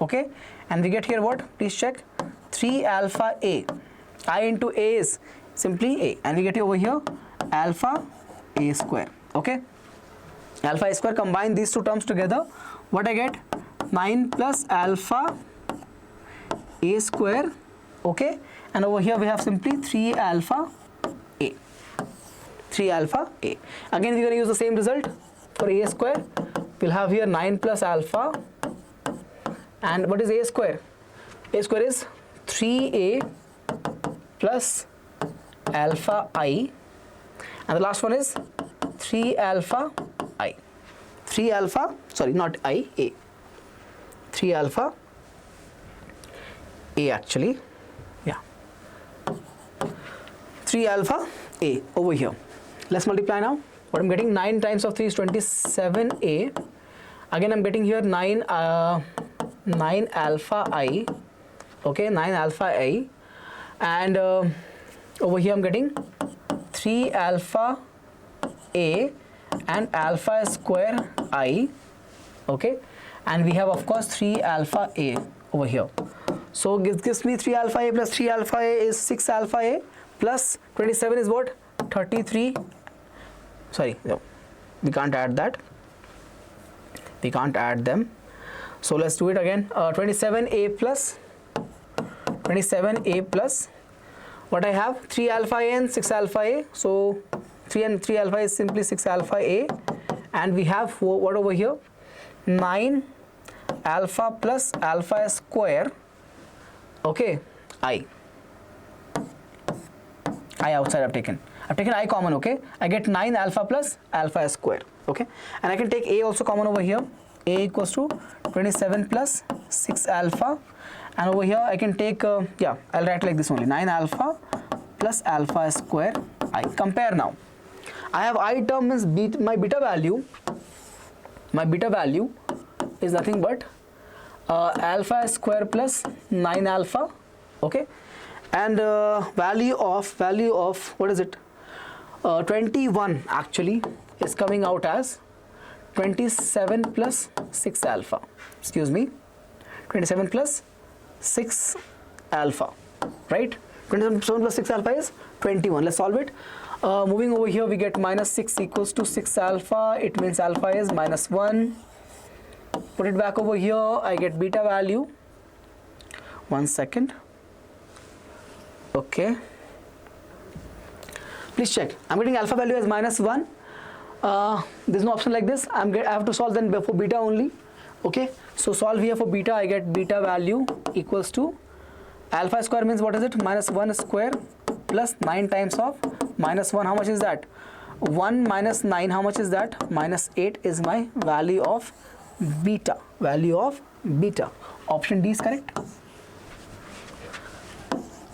okay? And we get here what? Please check. 3 alpha A. I into A is simply A. And we get over here alpha A square, okay? Alpha A square, combine these two terms together. What I get? 9 plus alpha A square, okay? And over here we have simply 3 alpha A. 3 alpha A. Again we are going to use the same result for A square. We'll have here 9 plus alpha. And what is A square? A square is 3A plus alpha I. And the last one is 3 alpha I. 3 alpha, sorry, not I, A. 3 alpha A actually. Yeah. 3 alpha A over here. Let's multiply now. What I'm getting, 9 times of 3 is 27A. Again I'm getting here 9 alpha I. Okay, 9 alpha I. And over here I'm getting 3 alpha A and alpha square I. Okay, and we have of course 3 alpha A over here. So this gives me 3 alpha A plus 3 alpha A is 6 alpha A plus 27 is what? 33. Sorry, no, we can't add that. We can't add them. So let's do it again. 27A plus what I have? 3 alpha A and 6 alpha A. So 3 and 3 alpha is simply 6 alpha A. And we have what over here? 9 alpha plus alpha square. Okay, I outside I've taken I common, okay? I get 9 alpha plus alpha square, okay? And I can take A also common over here. A equals to 27 plus 6 alpha. And over here I can take, yeah, I'll write like this only, 9 alpha plus alpha square I. Compare now. I have I term means my beta value is nothing but alpha square plus 9 alpha, okay? And value of what is it? 21 actually is coming out as 27 plus 6 alpha. Excuse me, 27 plus 6 alpha, right? 27 plus 6 alpha is 21. Let's solve it. Moving over here, we get minus 6 equals to 6 alpha. It means alpha is minus 1. Put it back over here. I get beta value. 1 second. Okay. Please check. I'm getting alpha value as minus 1. There's no option like this. I have to solve then for beta only. Okay. So solve here for beta. I get beta value equals to alpha square means what is it? Minus 1 square plus 9 times of minus 1. How much is that? 1 minus 9. How much is that? Minus 8 is my value of beta. Value of beta. Option D is correct.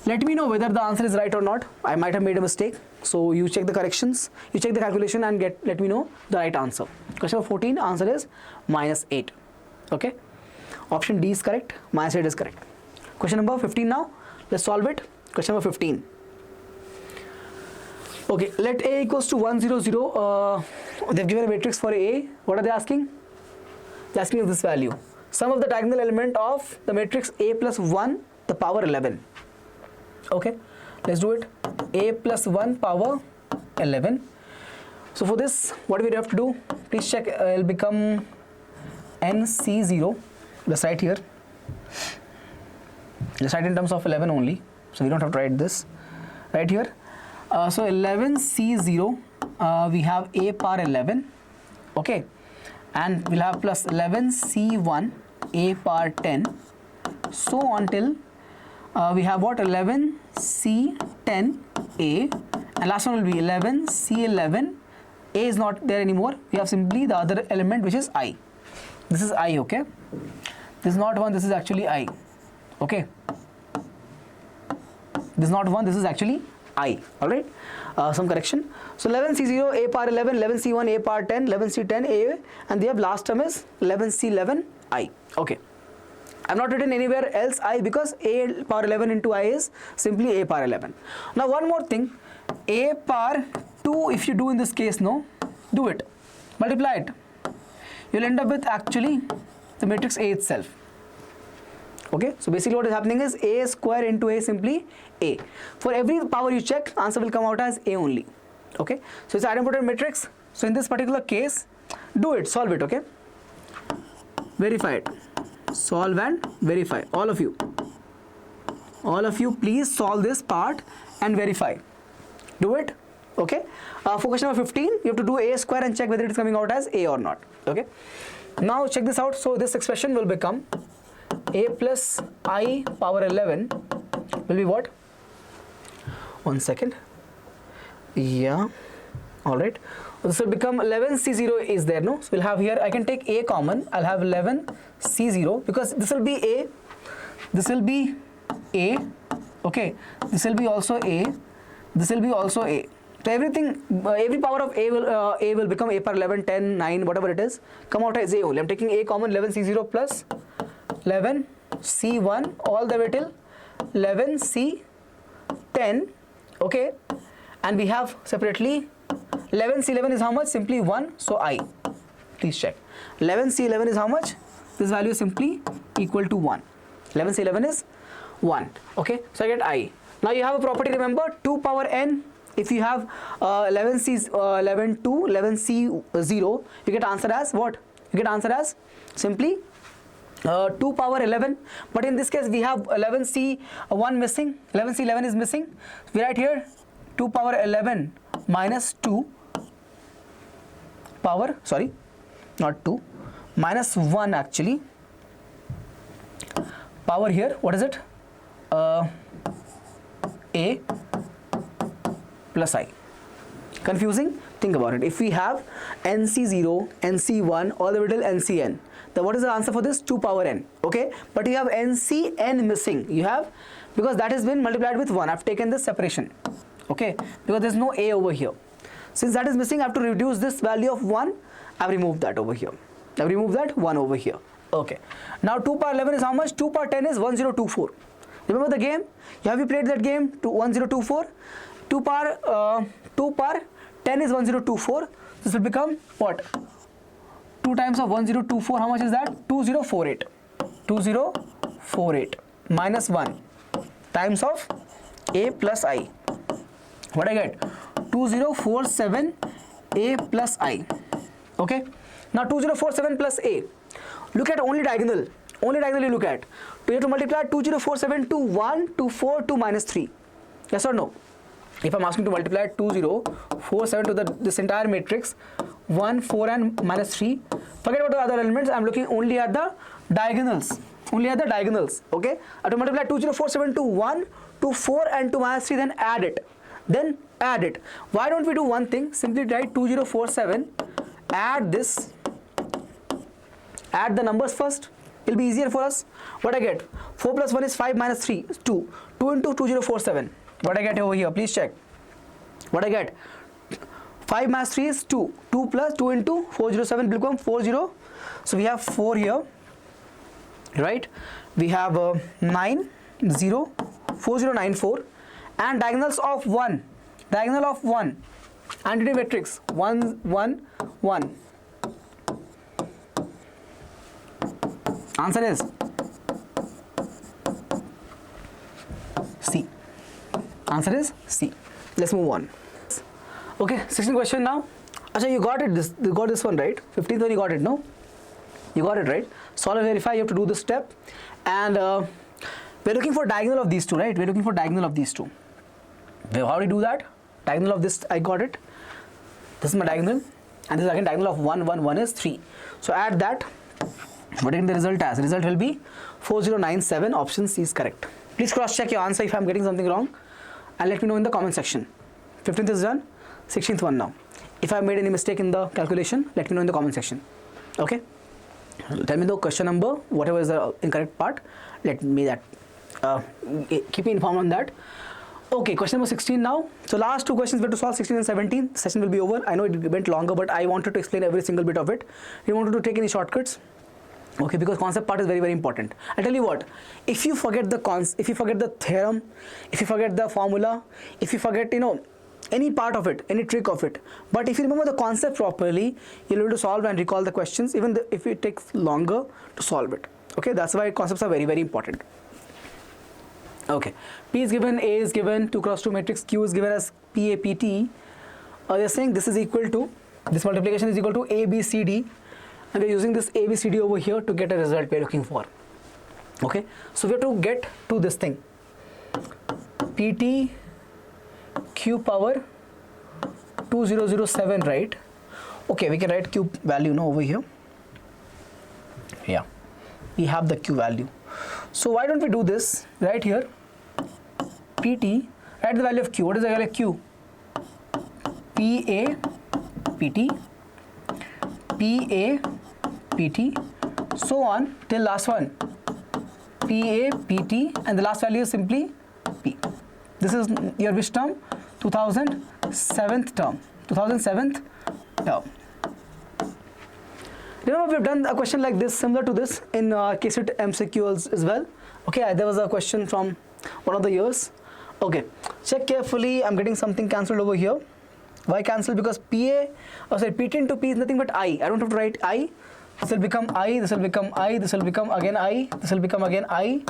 Let me know whether the answer is right or not. I might have made a mistake. So you check the corrections, you check the calculation and let me know the right answer. Question number 14, answer is minus 8. Okay. Option D is correct. Minus 8 is correct. Question number 15 now. Let's solve it. Question number 15. Okay, let A equals to 1, 0, 0. They've given a matrix for A. What are they asking? They're asking this value. Sum of the diagonal element of the matrix A plus 1, the power 11. Okay, let's do it. A plus 1 power 11. So for this, what do we have to do? Please check. It'll become NC0. Let's write here. Let's write in terms of 11 only. So we don't have to write this. Right here. So 11C0. We have A power 11. Okay. And we'll have plus 11C1 A power 10. So on till we have what? 11C10A. And last one will be 11C11. A is not there anymore. We have simply the other element which is I. This is I, okay? This is not 1, this is actually I. Okay? This is not 1, this is actually I. All right, some correction. So 11C0 a power 11, 11C1 a power 10, 11C10 a, and we have last term is 11C11 I. Okay, I have not written anywhere else I because a power 11 into I is simply a power 11. Now one more thing, a power 2, if you do in this case, no, do it, multiply it, you'll end up with actually the matrix A itself. Okay, so basically what is happening is a square into a, simply a. For every power you check, answer will come out as a only. Okay, so it's idempotent matrix. So in this particular case, do it, solve it. Okay, verify it, solve and verify. All of you please solve this part and verify. Do it. Okay, for question number 15, you have to do a square and check whether it is coming out as a or not. Okay, now check this out. So this expression will become a plus I power 11 will be what? 1 second. Yeah, all right. This will become 11C0 is there, no? So we'll have here, I can take a common. I'll have 11C0 because this will be a, this will be a, okay, this will be also a, this will be also a. So everything, every power of a will become a power 11, 10, 9, whatever it is, come out as a only. I'm taking a common, 11C0 plus 11C1 all the way till 11C10. Okay, and we have separately 11C11 is how much? Simply 1, so I. Please check. 11C11 is how much? This value is simply equal to 1. 11C11 is 1. Okay, so I get I. Now you have a property, remember, 2 power n. If you have 11C0, you get answer as what? You get answer as simply 2 power 11, but in this case we have 11C1 missing, 11C11 is missing. We write here 2 power 11 minus 2 power, sorry, not 2, minus 1 actually, power here, what is it? A plus I. Confusing? Think about it. If we have NC0, NC1 all the way till NCN, then what is the answer for this? 2 power n. Okay, but you have NCN missing. You have, because that has been multiplied with 1. I've taken this separation. Okay, because there's no a over here. Since that is missing, I have to reduce this value of 1. I've removed that over here. I've removed that 1 over here. Okay, now 2 power 11 is how much? 2 power 10 is 1024. Remember the game? Have you played that game? 1024. 2 power 10 is 1024. This will become what? 2 times of 1024, how much is that? 2048. 2048 minus 1 times of a plus I. What I get? 2047 a plus I. Okay, now 2047 plus a. Look at only diagonal. Only diagonal you look at. You have to multiply 2047 to 1, to 4, to minus 3. Yes or no? If I'm asking to multiply 2047 to this entire matrix, 1, 4 and minus 3, forget about the other elements, I'm looking only at the diagonals. Only at the diagonals. Okay, I have to multiply 2047 to 1, to 4 and to minus 3, then add it. Then add it. Why don't we do one thing? Simply write 2047, add this, add the numbers first. It'll be easier for us. What I get? 4 plus 1 is 5 minus 3 is 2. 2 into 2047. What I get over here? Please check. What I get? 5 minus 3 is 2. 2 plus 2 into 407 will become 40. So we have 4 here. Right? We have 9, 0, 4094 and diagonals of 1. Diagonal of 1. Entity matrix 1, 1, 1. Answer is C. Answer is C. Let's move on. Okay, 16th question now. Achha, you got it. You got this one right. 15th one you got it, no? You got it right. Solve and verify. You have to do this step, and we're looking for diagonal of these two, right? We're looking for diagonal of these two. How do you do that? Diagonal of this, I got it. This is my diagonal, and this is again diagonal of 1, 1, 1 is 3. So add that. What is the result as? Result will be 4097. Option C is correct. Please cross check your answer if I'm getting something wrong, and let me know in the comment section. 15th is done. 16th one now. If I made any mistake in the calculation, let me know in the comment section. Okay. Tell me the question number, whatever is the incorrect part. Let me that. Keep me informed on that. Okay, question number 16 now. So last two questions we have to solve, 16 and 17. The session will be over. I know it went longer, but I wanted to explain every single bit of it. You wanted to take any shortcuts? Okay, because concept part is very, very important. I tell you what, if you forget the if you forget the theorem, if you forget the formula, if you forget, any part of it, any trick of it, but if you remember the concept properly, you'll be able to solve and recall the questions, even if it takes longer to solve it. Okay, that's why concepts are very, very important. Okay, P is given, A is given, 2 cross 2 matrix, Q is given as PAPT. They're saying this is equal to, this multiplication is equal to ABCD, and we're using this ABCD over here to get a result we're looking for. Okay, so we have to get to this thing, PT Q power 2007, right? Okay, we can write Q value now over here. Yeah, we have the Q value. So why don't we do this right here? PT, write the value of Q. What is the value of Q? PA PT, PA PT, so on till last one, PA PT, and the last value is simply P. This is your which term? 2007th term. 2007th term. Remember, we've done a question like this, similar to this, in KCET MCQs as well. Okay, there was a question from one of the years. Okay, check carefully. I'm getting something cancelled over here. Why cancelled? Because PT into P is nothing but I. I don't have to write I. This will become I. This will become I. This will become again I. This will become again I.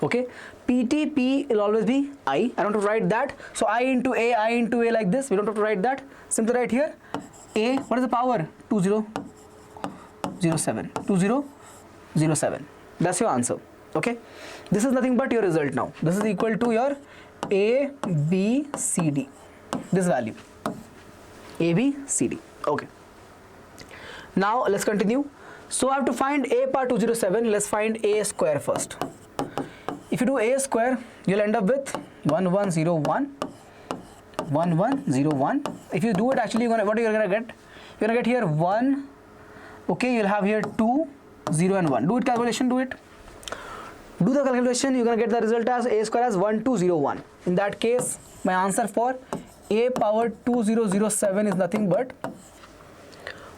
Okay, PTP will always be I. I don't have to write that. So I into A like this. We don't have to write that. Simply write here A. What is the power? 2007. 2007. That's your answer. Okay, this is nothing but your result now. This is equal to your A, B, C, D. This value A, B, C, D. Okay. Now let's continue. So I have to find A power 207. Let's find A square first. If you do A square, you'll end up with 1101. 1101. If you do it, actually, what you're gonna get? You're gonna get here 1. Okay, you'll have here 2, 0, and 1. Do it calculation. Do it. Do the calculation. You're gonna get the result as A square as 1201. In that case, my answer for A power 2007 is nothing but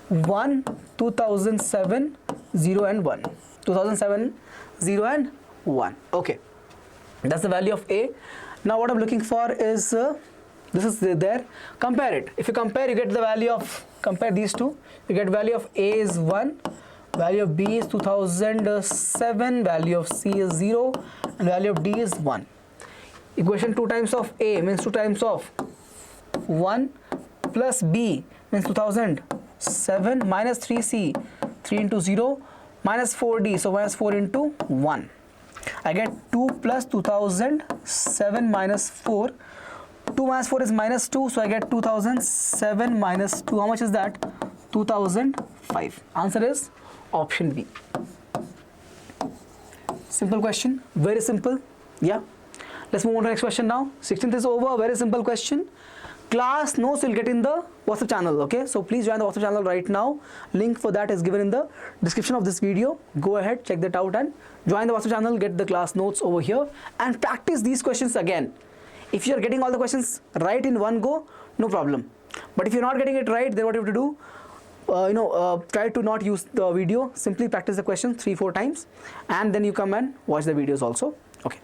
1, 2007, 0, and 1. 2007, 0, and 1. Okay, that's the value of A. Now what I'm looking for is this is there. Compare it. If you compare, you get the value of, compare these two, you get value of A is 1, value of B is 2007, value of C is 0, and value of D is 1. Equation 2 times of A means 2 times of 1 plus B means 2007 minus 3C, 3 into 0, minus 4D, so minus 4 into 1. I get 2 plus 2007 minus 4. 2 minus 4 is minus 2, so I get 2007 minus 2. How much is that? 2005. Answer is option B. Simple question, very simple. Yeah. Let's move on to the next question now. 16th is over. Very simple question. Class notes will get in the WhatsApp channel. Okay, so please join the WhatsApp channel right now. Link for that is given in the description of this video. Go ahead, check that out and join the WhatsApp channel. Get the class notes over here and practice these questions again. If you are getting all the questions right in one go, no problem. But if you're not getting it right, then what you have to do, try to not use the video. Simply practice the questions 3-4 times, and then you come and watch the videos also. Okay.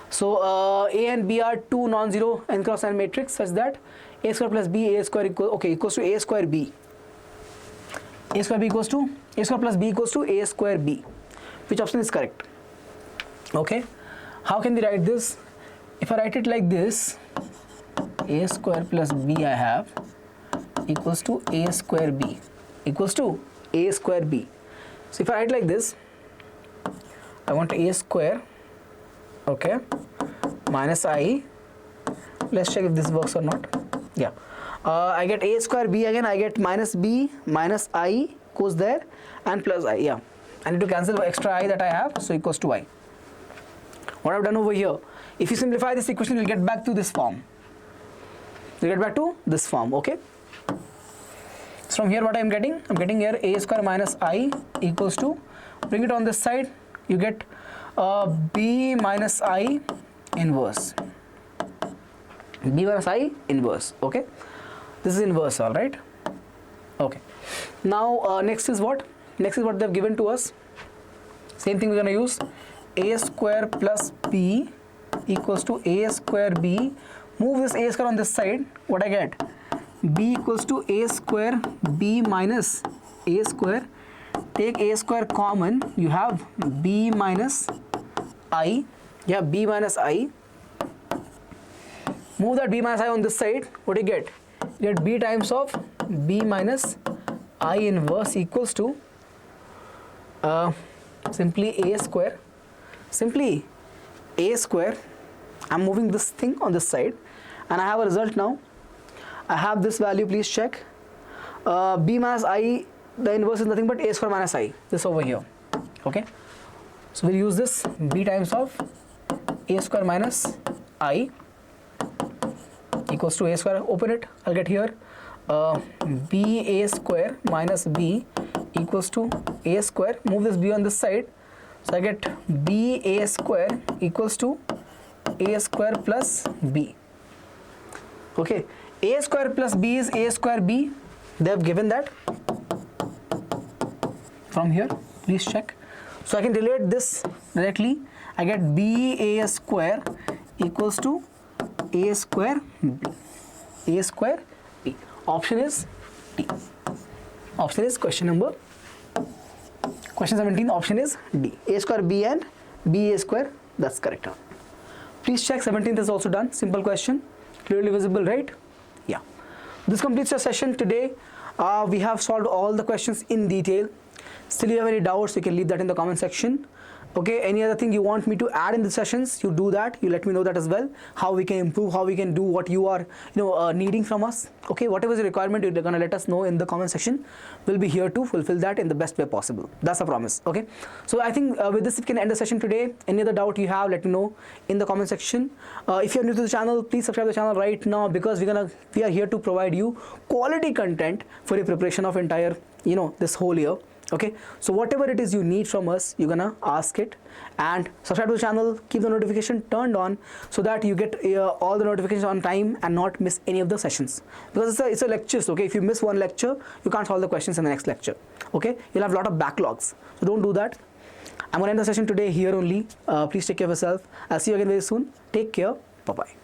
So A and B are two non-zero n cross n matrix such that A square plus B, A square equals to A square B. A square B equals to A square plus B equals to A square B. Which option is correct? Okay. How can we write this? If I write it like this, A square plus B I have equals to A square B equals to A square B. So if I write like this, I want A square, okay, minus I. Let's check if this works or not. Yeah, I get A square B again. I get minus B minus I goes there and plus I. Yeah, I need to cancel the extra I that I have, so equals to I. What I've done over here, if you simplify this equation, you'll get back to this form. You get back to this form. Okay. So from here, what I'm getting here A square minus I equals to, bring it on this side, you get B minus I inverse. B minus I inverse. Okay, this is inverse, all right. Okay, now next is what? Next is what they've given to us. Same thing we're gonna use. A square plus B equals to A square B. Move this A square on this side. What I get? B equals to A square B minus A square. Take A square common. You have B minus I. You have B minus I. Move that B minus I on this side. What do you get? You get B times of B minus I inverse equals to simply A square. Simply A square. I'm moving this thing on this side and I have a result now. I have this value, please check. B minus I, the inverse is nothing but A square minus I, this over here. Okay, so we'll use this B times of A square minus I equals to A square. Open it, I'll get here B A square minus B equals to A square. Move this B on this side, so I get B A square equals to A square plus B. Okay, A square plus B is A square B. They have given that from here, please check. So I can relate this directly. I get B A square equals to A square B. A square B. Option is D. Option is question 17, option is D. A square B and B A square, that's correct. Please check 17th is also done. Simple question, clearly visible, right? Yeah. This completes your session today. We have solved all the questions in detail. Still you have any doubts, you can leave that in the comment section. Okay, any other thing you want me to add in the sessions, you do that, you let me know that as well, how we can improve, how we can do what you are needing from us. Okay, whatever is the requirement, you're gonna let us know in the comment section. We'll be here to fulfill that in the best way possible. That's a promise. Okay, so I think with this we can end the session today. Any other doubt you have, let me know in the comment section. If you're new to the channel, please subscribe to the channel right now, because we are here to provide you quality content for your preparation of entire this whole year. Okay, so whatever it is you need from us, you're gonna ask it, and subscribe to the channel, keep the notification turned on so that you get all the notifications on time and not miss any of the sessions, because it's a lectures. Okay, if you miss one lecture, you can't solve the questions in the next lecture. Okay, you'll have a lot of backlogs, so don't do that. I'm gonna end the session today here only. Please take care of yourself. I'll see you again very soon. Take care. Bye bye.